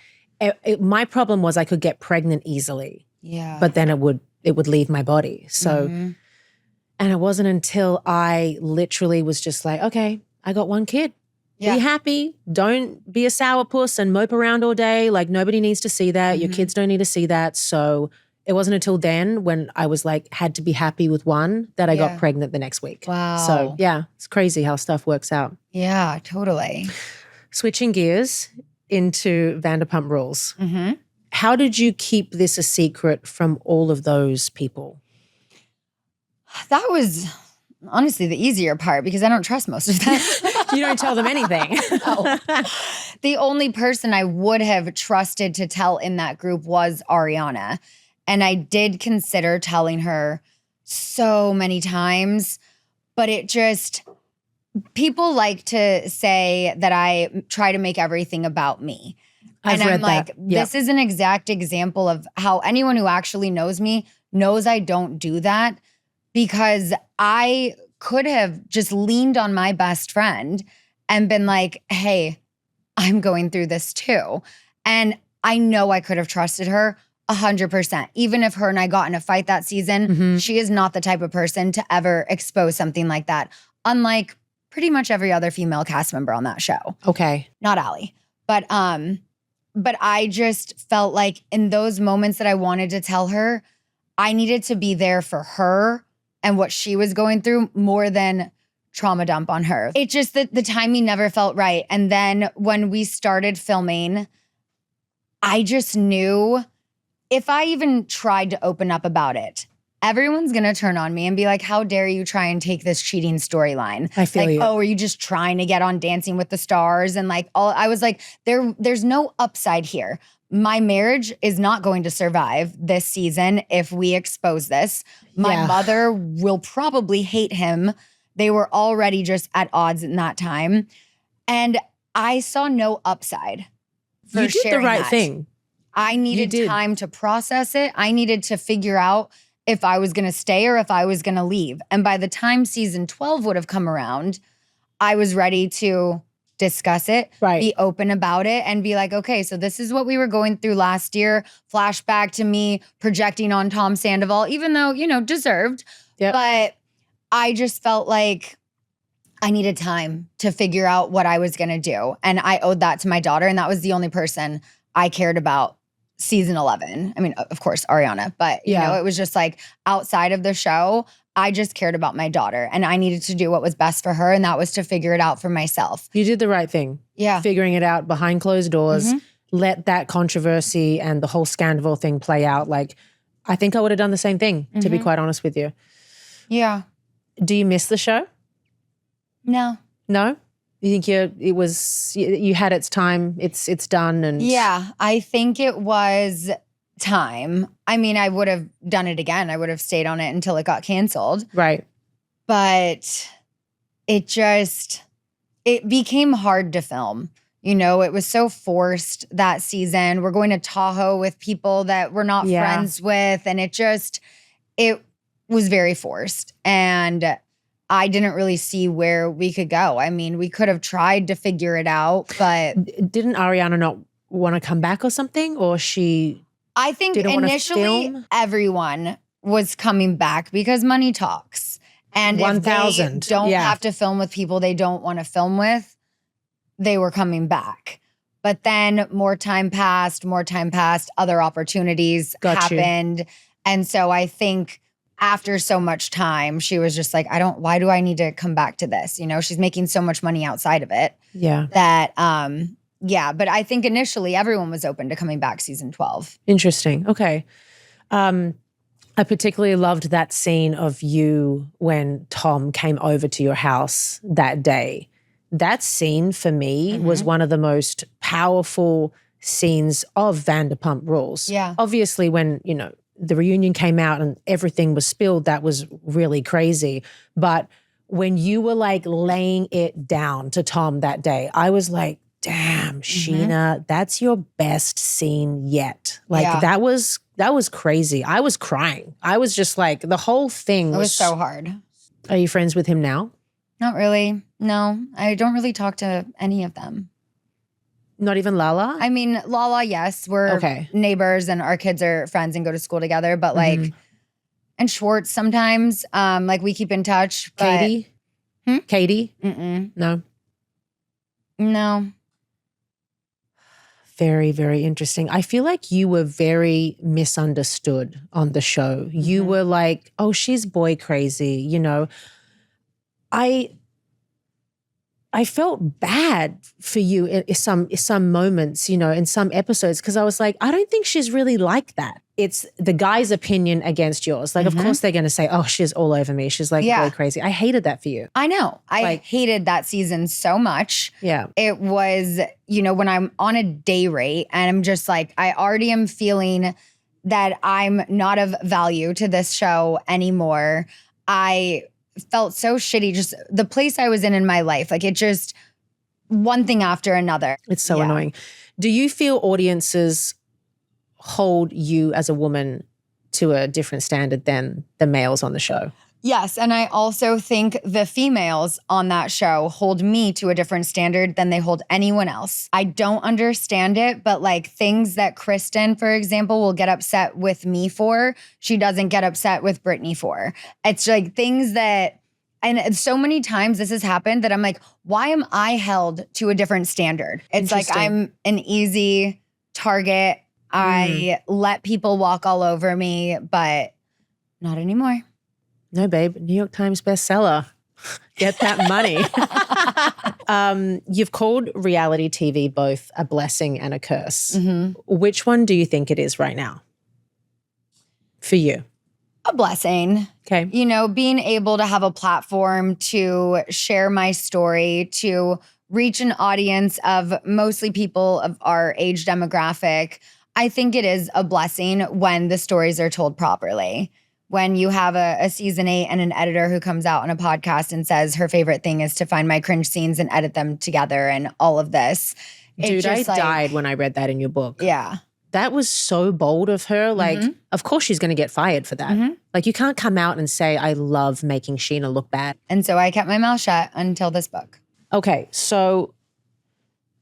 A: my problem was I could get pregnant easily.
B: Yeah.
A: But then it would leave my body. So, and it wasn't until I literally was just like, okay, I got 1 kid.
B: Yeah.
A: Be happy. Don't be a sourpuss and mope around all day. Like nobody needs to see that. Your kids don't need to see that. So it wasn't until then when I was like, had to be happy with 1 that I got pregnant the next week.
B: Wow.
A: So yeah, it's crazy how stuff works out.
B: Yeah, totally.
A: Switching gears into Vanderpump Rules. How did you keep this a secret from all of those people?
B: That was honestly the easier part because I don't trust most of them.
A: You don't tell them anything.
B: No. The only person I would have trusted to tell in that group was Ariana. And I did consider telling her so many times, but it just, people like to say that I try to make everything about me.
A: I've
B: and
A: read
B: I'm like,
A: that. Yep.
B: this is an exact example of how anyone who actually knows me knows I don't do that because I could have just leaned on my best friend and been like, hey, I'm going through this too. And I know I could have trusted her 100%. Even if her and I got in a fight that season, she is not the type of person to ever expose something like that. Unlike pretty much every other female cast member on that show.
A: Okay.
B: Not Allie. But I just felt like in those moments that I wanted to tell her, I needed to be there for her and what she was going through more than trauma dump on her. It just that the timing never felt right. And then when we started filming, I just knew if I even tried to open up about it everyone's going to turn on me and be like, how dare you try and take this cheating storyline?
A: I feel
B: like,
A: you.
B: oh, are you just trying to get on Dancing with the Stars? And like, I was like, there's no upside here. My marriage is not going to survive this season if we expose this. My mother will probably hate him. They were already just at odds in that time. And I saw no upside for
A: You did the
B: sharing
A: right
B: that.
A: thing.
B: I needed time to process it. I needed to figure out if I was going to stay or if I was going to leave. And by the time season 12 would have come around, I was ready to discuss it, be open about it, and be like, okay, so this is what we were going through last year. Flashback to me projecting on Tom Sandoval, even though, deserved.
A: Yep.
B: But I just felt like I needed time to figure out what I was going to do. And I owed that to my daughter. And that was the only person I cared about season 11. I mean, of course, Ariana, but it was just like outside of the show, I just cared about my daughter and I needed to do what was best for her. And that was to figure it out for myself.
A: You did the right thing.
B: Yeah.
A: Figuring it out behind closed doors, let that controversy and the whole scandal thing play out. Like, I think I would have done the same thing, to be quite honest with you.
B: Yeah.
A: Do you miss the show?
B: No.
A: No? You think you had its time, it's done? And
B: yeah, I think it was time. I mean, I would have done it again. I would have stayed on it until it got canceled.
A: Right.
B: But it became hard to film. It was so forced that season. We're going to Tahoe with people that we're not friends with. And it was very forced. And I didn't really see where we could go. I mean, we could have tried to figure it out, but
A: didn't Ariana not want to come back or something? Or
B: I think initially everyone was coming back because money talks. And if they don't have to film with people they don't want to film with, they were coming back. But then more time passed, other opportunities happened. And so I think after so much time, she was just like, why do I need to come back to this? She's making so much money outside of it.
A: Yeah.
B: That, but I think initially everyone was open to coming back season 12.
A: Interesting. Okay. I particularly loved that scene of you when Tom came over to your house that day. That scene for me was one of the most powerful scenes of Vanderpump Rules.
B: Yeah.
A: Obviously when, the reunion came out and everything was spilled, that was really crazy. But when you were like laying it down to Tom that day, I was like, damn, Scheana, that's your best scene yet. Like that was crazy. I was crying. I was just like, the whole thing
B: was so hard.
A: Are you friends with him now?
B: Not really. No, I don't really talk to any of them.
A: Not even Lala?
B: I mean, Lala, yes. We're neighbors and our kids are friends and go to school together. But like, and Schwartz sometimes, like we keep in touch. But,
A: Katie? Katie?
B: Mm-mm.
A: No?
B: No.
A: Very, very interesting. I feel like you were very misunderstood on the show. You were like, oh, she's boy crazy. I felt bad for you in some moments, in some episodes, because I was like, I don't think she's really like that. It's the guy's opinion against yours. Like, of course they're going to say, oh, she's all over me. She's like boy crazy. I hated that for you.
B: I know. I hated that season so much.
A: Yeah.
B: It was, when I'm on a day rate and I'm just like, I already am feeling that I'm not of value to this show anymore. I felt so shitty, just the place I was in my life. Like it just one thing after another.
A: It's so annoying. Do you feel audiences hold you as a woman to a different standard than the males on the show?
B: Yes. And I also think the females on that show hold me to a different standard than they hold anyone else. I don't understand it, but like things that Kristen, for example, will get upset with me for, she doesn't get upset with Brittany for. It's like things that, and so many times this has happened that I'm like, why am I held to a different standard? It's like I'm an easy target. I let people walk all over me, but not anymore.
A: No, babe. New York Times bestseller. Get that money. You've called reality TV both a blessing and a curse. Which one do you think it is right now for you?
B: A blessing.
A: Okay.
B: You know, being able to have a platform to share my story, to reach an audience of mostly people of our age demographic. I think it is a blessing when the stories are told properly. When you have a season 8 and an editor who comes out on a podcast and says her favorite thing is to find my cringe scenes and edit them together and all of this.
A: Dude, I died when I read that in your book.
B: Yeah.
A: That was so bold of her. Like, of course she's going to get fired for that. Like, you can't come out and say, I love making Scheana look bad.
B: And so I kept my mouth shut until this book.
A: Okay, so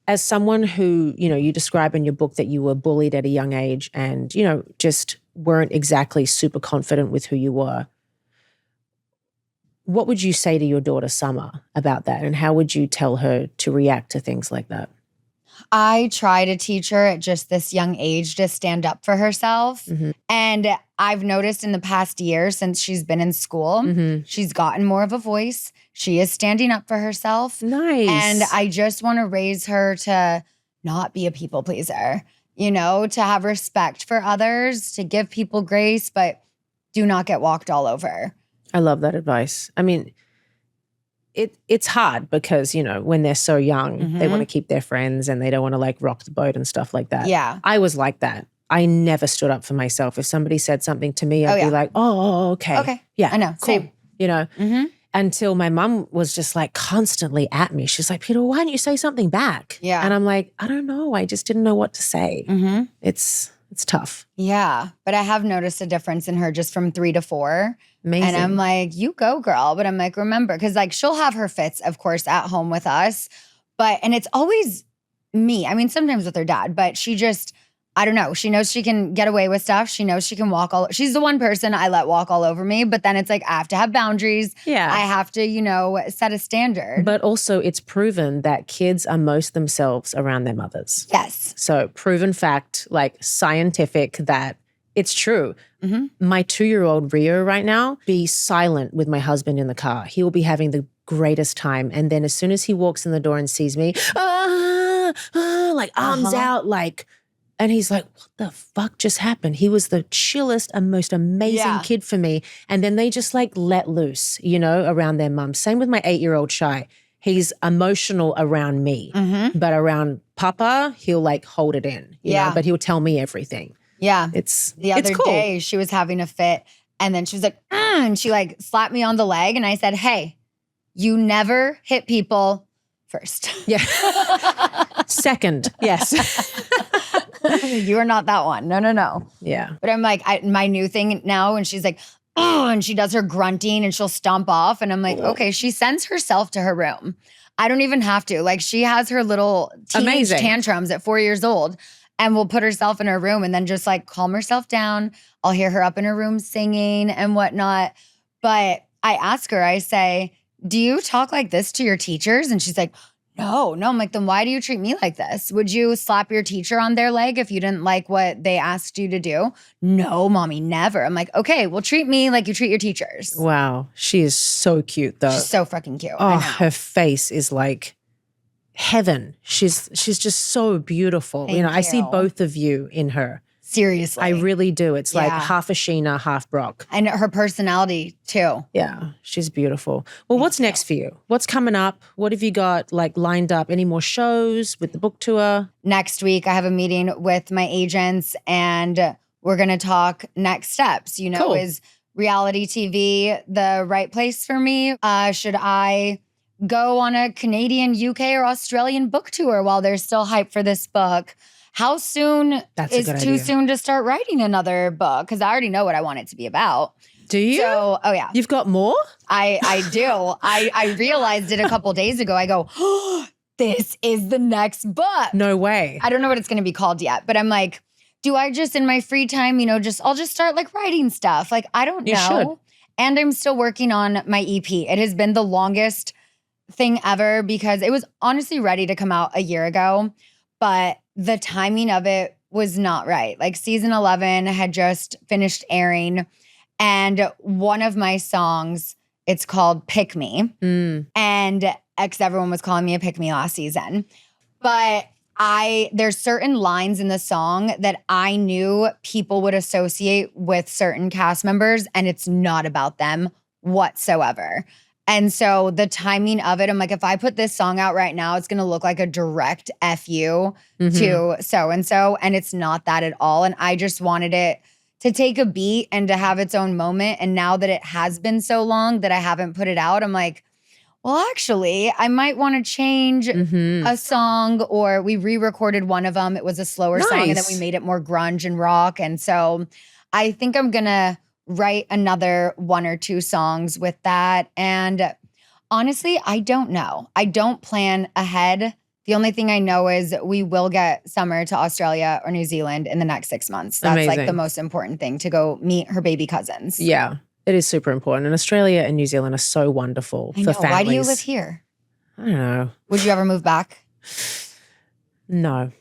A: as someone who, you know, you describe in your book that you were bullied at a young age and, you know, just weren't exactly super confident with who you were, what would you say to your daughter Summer about that? And how would you tell her to react to things like that?
B: I try to teach her at just this young age to stand up for herself. And I've noticed in the past year since she's been in school, she's gotten more of a voice. She is standing up for herself.
A: Nice.
B: And I just want to raise her to not be a people pleaser, you know, to have respect for others, to give people grace, but do not get walked all over.
A: I love that advice. I mean, it's hard because, you know, when they're so young, they want to keep their friends and they don't want to like rock the boat and stuff like that.
B: Yeah.
A: I was like that. I never stood up for myself. If somebody said something to me, I'd be like, okay.
B: Okay.
A: Yeah.
B: I know.
A: Cool.
B: Same.
A: You know, until my mom was just like constantly at me. She's like, Peter, why don't you say something back?
B: Yeah.
A: And I'm like, I don't know. I just didn't know what to say. It's tough.
B: Yeah. But I have noticed a difference in her just from 3 to 4.
A: Amazing.
B: And I'm like, you go, girl. But I'm like, remember, because like she'll have her fits, of course, at home with us. And it's always me. I mean, sometimes with her dad, but she just, I don't know. She knows she can get away with stuff. She knows she can walk she's the one person I let walk all over me. But then it's like, I have to have boundaries.
A: Yeah.
B: I have to, you know, set a standard.
A: But also it's proven that kids are most themselves around their mothers.
B: Yes.
A: So proven fact, like scientific, that it's true. My 2-year-old Rio right now, be silent with my husband in the car. He will be having the greatest time. And then as soon as he walks in the door and sees me, like arms out, like, and he's like, what the fuck just happened? He was the chillest and most amazing kid for me. And then they just like let loose, you know, around their mum. Same with my 8-year-old Shy. He's emotional around me, but around Papa, he'll like hold it in, you know, but he'll tell me everything.
B: Yeah.
A: The other
B: cool. Day, she was having a fit and then she was like, and she like slapped me on the leg. And I said, hey, you never hit people first.
A: Yeah. Second. Yes.
B: You are not that one. No.
A: Yeah.
B: But I'm like, my new thing now, and she's like, oh, and she does her grunting and she'll stomp off. And I'm like, okay, she sends herself to her room. I don't even have to. Like, she has her little teenage tantrums at 4 years old and will put herself in her room and then just like calm herself down. I'll hear her up in her room singing and whatnot. But I ask her, I say, do you talk like this to your teachers? And she's like, no. I'm like, then why do you treat me like this? Would you slap your teacher on their leg if you didn't like what they asked you to do? No, mommy, never. I'm like, okay, well, treat me like you treat your teachers.
A: Wow. She is so cute though.
B: She's so fucking cute.
A: Oh, her face is like heaven. She's just so beautiful.
B: Thank
A: you know, I see
B: you.
A: both of you in her.
B: Seriously.
A: I really do. It's like
B: Yeah.
A: half a Scheana, half Brock.
B: And her personality too.
A: Yeah, she's beautiful. Well, what's next for you? What's coming up? What have you got like lined up? Any more shows with the book tour?
B: Next week, I have a meeting with my agents and we're going to talk next steps. You know,
A: Cool.
B: Is reality TV the right place for me? Should I go on a Canadian, UK, or Australian book tour while there's still hype for this book? How soon
A: That's a
B: is
A: good
B: too
A: idea.
B: soon to start writing another book? Because I already know what I want it to be about.
A: Do you?
B: So, oh yeah,
A: You've got more?
B: I do. I realized it a couple days ago. I go, oh, this is the next book.
A: No way.
B: I don't know what it's going to be called yet, but I'm like, do I just in my free time, you know, I'll just start like writing stuff. Like, I don't know.
A: You should.
B: And I'm still working on my EP. It has been the longest thing ever because it was honestly ready to come out a year ago, but the timing of it was not right. Like season 11 had just finished airing and one of my songs, it's called Pick Me. And because everyone was calling me a pick me last season. But there's certain lines in the song that I knew people would associate with certain cast members, and it's not about them whatsoever. And so the timing of it, I'm like, if I put this song out right now, it's going to look like a direct F you to so-and-so. And it's not that at all. And I just wanted it to take a beat and to have its own moment. And now that it has been so long that I haven't put it out, I'm like, well, actually, I might want to change a song, or we re-recorded one of them. It was a slower song, and then we made it more grunge and rock. And so I think I'm going to write another 1 or 2 songs with that. And honestly, I don't know. I don't plan ahead. The only thing I know is we will get Summer to Australia or New Zealand in the next 6 months. That's like the most important thing, to go meet her baby cousins.
A: Yeah, it is super important. And Australia and New Zealand are so wonderful for families.
B: Why do you live here?
A: I don't know.
B: Would you ever move back?
A: No.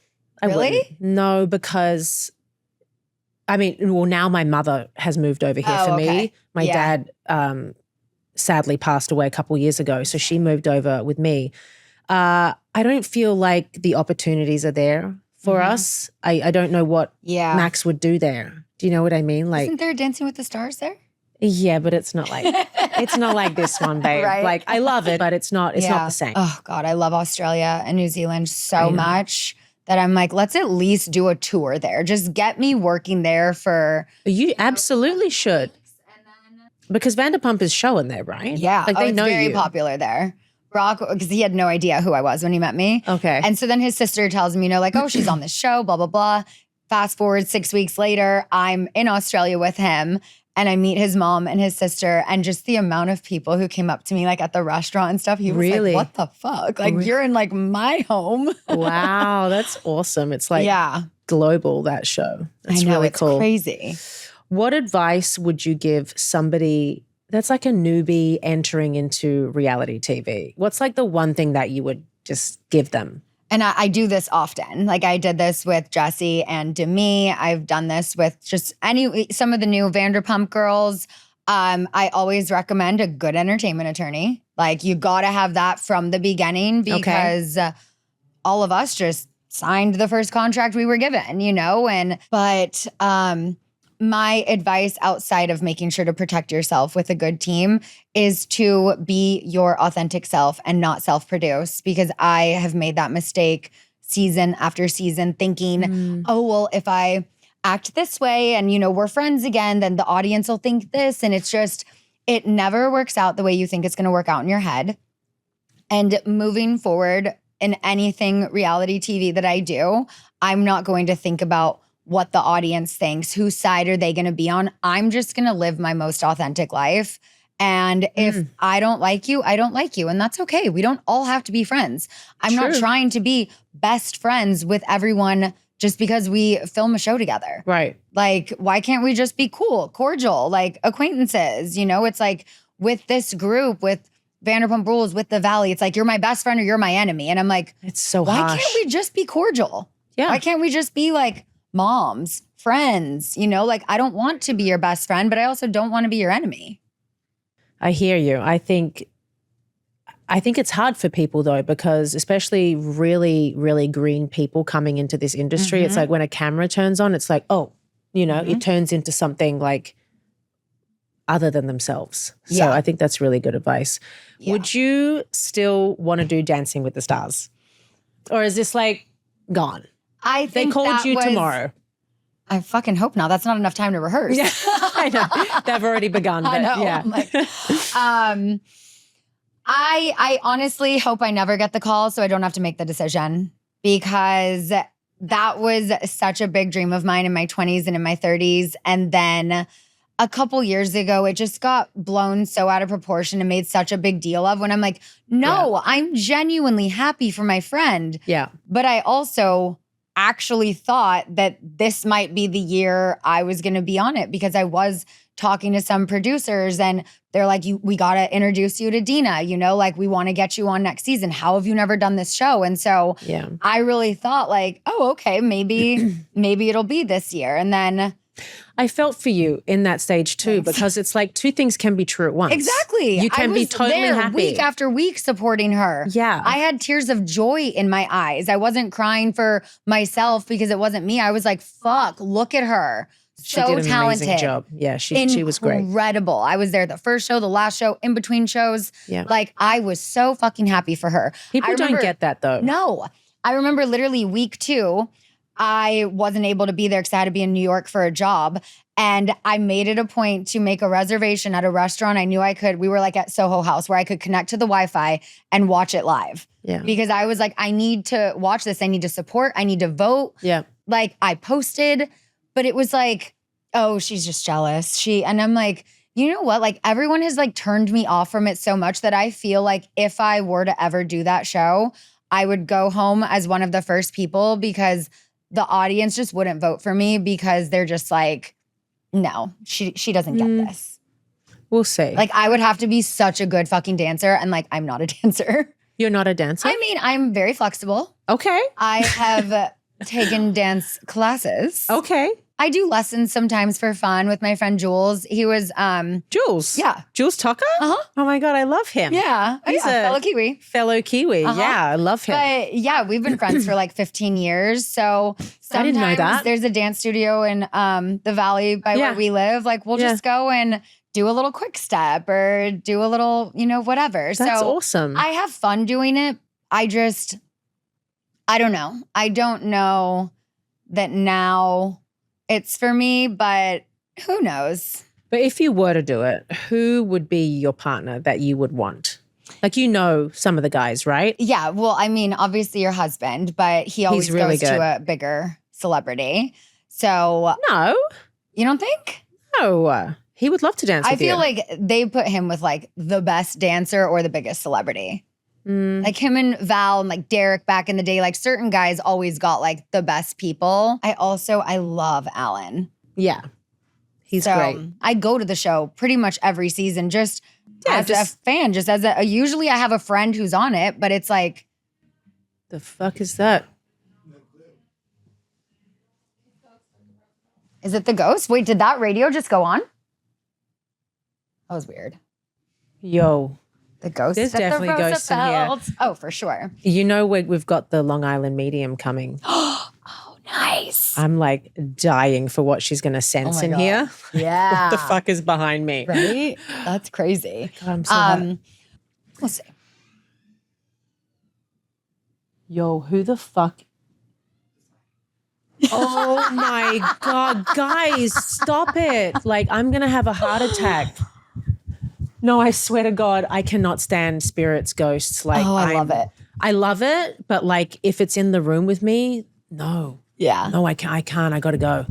B: Really?
A: I wouldn't. No, because now my mother has moved over here for me. My dad sadly passed away a couple years ago, so she moved over with me. I don't feel like the opportunities are there for us. I don't know what Max would do there. Do you know what I mean? Like,
B: isn't there Dancing with the Stars there?
A: Yeah, but it's not like this one, babe.
B: Right?
A: Like, I love it, but it's not the same.
B: Oh God, I love Australia and New Zealand so much that I'm like, let's at least do a tour there. Just get me working there for.
A: You absolutely should. Because Vanderpump is showing there, right?
B: Yeah.
A: Like, they know
B: it's very
A: you.
B: popular there. Brock, because he had no idea who I was when he met me.
A: Okay.
B: And so then his sister tells me, like, oh, she's on this show, blah, blah, blah. Fast forward 6 weeks later, I'm in Australia with him. And I meet his mom and his sister, and just the amount of people who came up to me like at the restaurant and stuff. He was like, what the fuck? Like, you're in like my home.
A: Wow, that's awesome. It's like global, that show. That's
B: I know,
A: really
B: it's
A: cool.
B: Crazy.
A: What advice would you give somebody that's like a newbie entering into reality TV? What's like the one thing that you would just give them?
B: And I do this often. Like, I did this with Jessie and Demi. I've done this with just some of the new Vanderpump girls. I always recommend a good entertainment attorney. Like, you got to have that from the beginning, because all of us just signed the first contract we were given, but my advice outside of making sure to protect yourself with a good team is to be your authentic self and not self-produce, because I have made that mistake season after season, thinking, oh, well, if I act this way and, we're friends again, then the audience will think this. And it's just, it never works out the way you think it's going to work out in your head. And moving forward in anything reality TV that I do, I'm not going to think about what the audience thinks, whose side are they going to be on. I'm just going to live my most authentic life. And if I don't like you, I don't like you. And that's okay. We don't all have to be friends. I'm not trying to be best friends with everyone just because we film a show together.
A: Right.
B: Like, why can't we just be cool, cordial, like acquaintances? It's like with this group, with Vanderpump Rules, with the Valley, it's like, you're my best friend or you're my enemy. And I'm like,
A: it's so
B: why
A: harsh.
B: can't we just be cordial?
A: Yeah.
B: Why can't we just be like moms, friends? Like, I don't want to be your best friend, but I also don't want to be your enemy.
A: I hear you. I think it's hard for people though, because especially really, really green people coming into this industry, it's like when a camera turns on, it's like, oh, it turns into something like other than themselves. So I think that's really good advice. Yeah. Would you still want to do Dancing with the Stars? Or is this like gone?
B: I think
A: they called you tomorrow.
B: I fucking hope not. That's not enough time to rehearse.
A: Yeah, I know. They've already begun. But
B: I know.
A: Yeah.
B: I'm like, I honestly hope I never get the call so I don't have to make the decision, because that was such a big dream of mine in my 20s and in my 30s. And then a couple years ago, it just got blown so out of proportion and made such a big deal of, when I'm like, no, I'm genuinely happy for my friend.
A: Yeah.
B: But I also actually thought that this might be the year I was going to be on it, because I was talking to some producers and they're like, we got to introduce you to Dina, like, we want to get you on next season. How have you never done this show? And so I really thought like, oh, okay, maybe it'll be this year. And then
A: I felt for you in that stage too, because it's like two things can be true at once.
B: Exactly.
A: You can be totally
B: there
A: happy.
B: week after week supporting her.
A: Yeah.
B: I had tears of joy in my eyes. I wasn't crying for myself because it wasn't me. I was like, fuck, look at her.
A: She
B: So
A: did an
B: talented.
A: amazing job. Yeah, she was great.
B: Incredible. I was there the first show, the last show, in between shows.
A: Yeah.
B: Like, I was so fucking happy for her.
A: People don't get that though.
B: No. I remember literally week 2, I wasn't able to be there because I had to be in New York for a job. And I made it a point to make a reservation at a restaurant I knew I could. We were like at Soho House where I could connect to the Wi-Fi and watch it live.
A: Yeah.
B: Because I was like, I need to watch this. I need to support. I need to vote.
A: Yeah.
B: Like, I posted, but it was like, oh, she's just jealous. And I'm like, you know what? Like, everyone has like turned me off from it so much that I feel like if I were to ever do that show, I would go home as one of the first people because the audience just wouldn't vote for me because they're just like, no, she doesn't get this.
A: We'll see.
B: Like, I would have to be such a good fucking dancer, and like, I'm not a dancer.
A: You're not a dancer?
B: I mean, I'm very flexible.
A: Okay.
B: I have taken dance classes.
A: Okay.
B: I do lessons sometimes for fun with my friend Jules. He was
A: Jules?
B: Yeah.
A: Jules Tucker?
B: Uh-huh.
A: Oh my God, I love him.
B: Yeah.
A: He's a
B: fellow Kiwi.
A: Fellow Kiwi.
B: Uh-huh.
A: Yeah, I love him.
B: But yeah, we've been friends for like 15 years. So sometimes
A: I didn't know that.
B: There's a dance studio in the valley by where we live. Like, we'll just go and do a little quick step or do a little, whatever.
A: That's awesome.
B: I have fun doing it. I don't know. I don't know that now it's for me, but who knows?
A: But if you were to do it, who would be your partner that you would want? Like, some of the guys, right?
B: Yeah. Well, I mean, obviously your husband, but he always
A: really
B: goes to a bigger celebrity. So
A: No.
B: you don't think?
A: No. He would love to dance with you.
B: I feel like they put him with like the best dancer or the biggest celebrity. Like him and Val and like Derek back in the day, like certain guys always got like the best people. I love Alan.
A: Yeah. He's great.
B: I go to the show pretty much every season just as a fan, usually I have a friend who's on it, but it's like.
A: The fuck is that?
B: Is it the ghost? Wait, did that radio just go on? That was weird.
A: Yo.
B: The ghost.
A: There's definitely ghosts in here.
B: Oh, for sure.
A: We've got the Long Island medium coming.
B: Oh, nice.
A: I'm like dying for what she's going to sense in here.
B: Yeah.
A: What the fuck is behind me?
B: Right? That's crazy.
A: God, I'm so
B: we'll see.
A: Yo, who the fuck? Oh my God, guys, stop it. Like, I'm going to have a heart attack. No, I swear to God, I cannot stand spirits, ghosts. Like,
B: I love it.
A: I love it, but like, if it's in the room with me, no.
B: Yeah.
A: No, I can't. I got to go.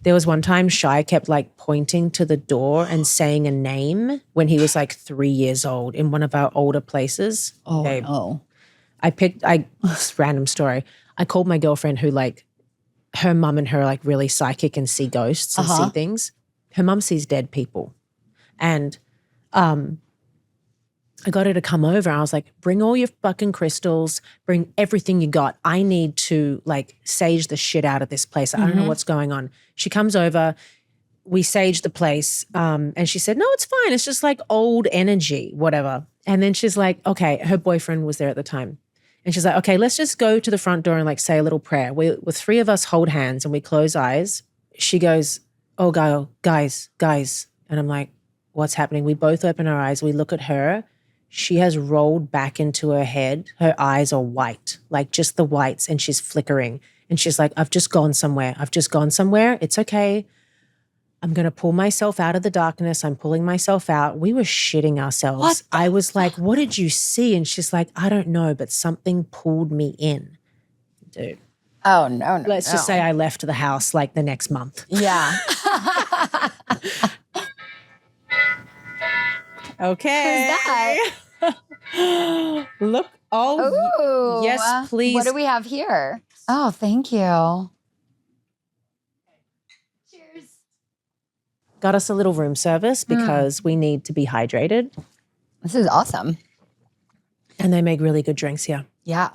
A: There was one time Shay kept like pointing to the door and saying a name when he was like 3 years old in one of our older places.
B: Oh,
A: Babe,
B: no.
A: This random story. I called my girlfriend who like, her mum and her are like really psychic and see ghosts and see things. Her mum sees dead people. And I got her to come over. I was like, bring all your fucking crystals, bring everything you got. I need to like sage the shit out of this place. I don't know what's going on. She comes over, we sage the place, and she said, no, it's fine. It's just like old energy, whatever. And then she's like, okay, her boyfriend was there at the time. And she's like, okay, let's just go to the front door and like say a little prayer. With 3 of us hold hands and we close eyes. She goes, oh, guys. And I'm like, what's happening? We both open our eyes. We look at her. She has rolled back into her head. Her eyes are white, like just the whites, and she's flickering. And she's like, I've just gone somewhere. It's okay. I'm going to pull myself out of the darkness. I'm pulling myself out. We were shitting ourselves. I was like, what did you see? And she's like, I don't know, but something pulled me in. Dude.
B: Oh, no.
A: Let's just say I left the house like the next month.
B: Yeah.
A: Okay.
B: Who's that?
A: Look. Oh,
B: Ooh.
A: yes, please.
B: What do we have here? Oh, thank you. Cheers.
A: Got us a little room service because we need to be hydrated.
B: This is awesome.
A: And they make really good drinks here.
B: Yeah.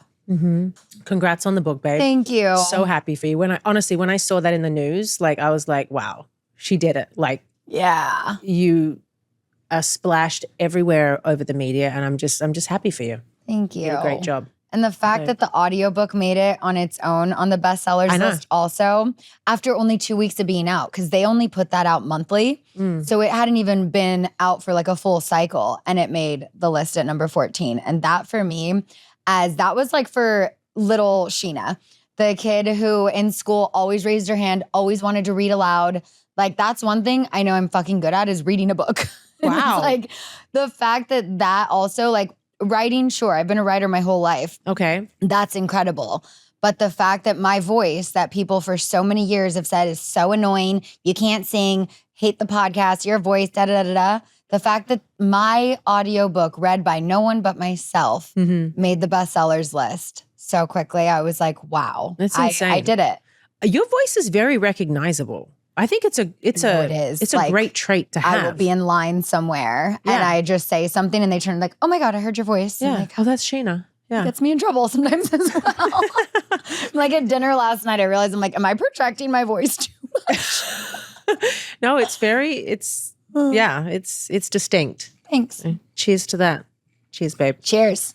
A: Congrats on the book, babe.
B: Thank you.
A: So happy for you. When I saw that in the news, like I was like, wow, she did it. Like,
B: yeah.
A: You are splashed everywhere over the media, and I'm just happy for you.
B: Thank you.
A: You did a great job.
B: And the fact that the audiobook made it on its own on the bestsellers list also after only 2 weeks of being out, because they only put that out monthly. So it hadn't even been out for like a full cycle, and it made the list at number 14. And that for me, as that was like for little Scheana, the kid who in school always raised her hand, always wanted to read aloud. Like that's one thing I know I'm fucking good at is reading a book.
A: Wow.
B: It's like the fact that also like writing, sure, I've been a writer my whole life.
A: Okay.
B: That's incredible. But the fact that my voice that people for so many years have said is so annoying, you can't sing, hate the podcast, your voice, da-da-da-da-da. The fact that my audiobook read by no one but myself made the bestsellers list so quickly. I was like, wow.
A: That's insane.
B: I did it.
A: Your voice is very recognizable. I think it's a
B: Like,
A: great trait to have.
B: I will be in line somewhere and I just say something and they turn like, oh my God, I heard your voice.
A: Yeah.
B: I'm like,
A: oh, that's Scheana. Yeah.
B: It gets me in trouble sometimes as well. Like at dinner last night, I realized I'm like, am I projecting my voice too much?
A: No, it's distinct.
B: Thanks.
A: Cheers to that. Cheers, babe.
B: Cheers.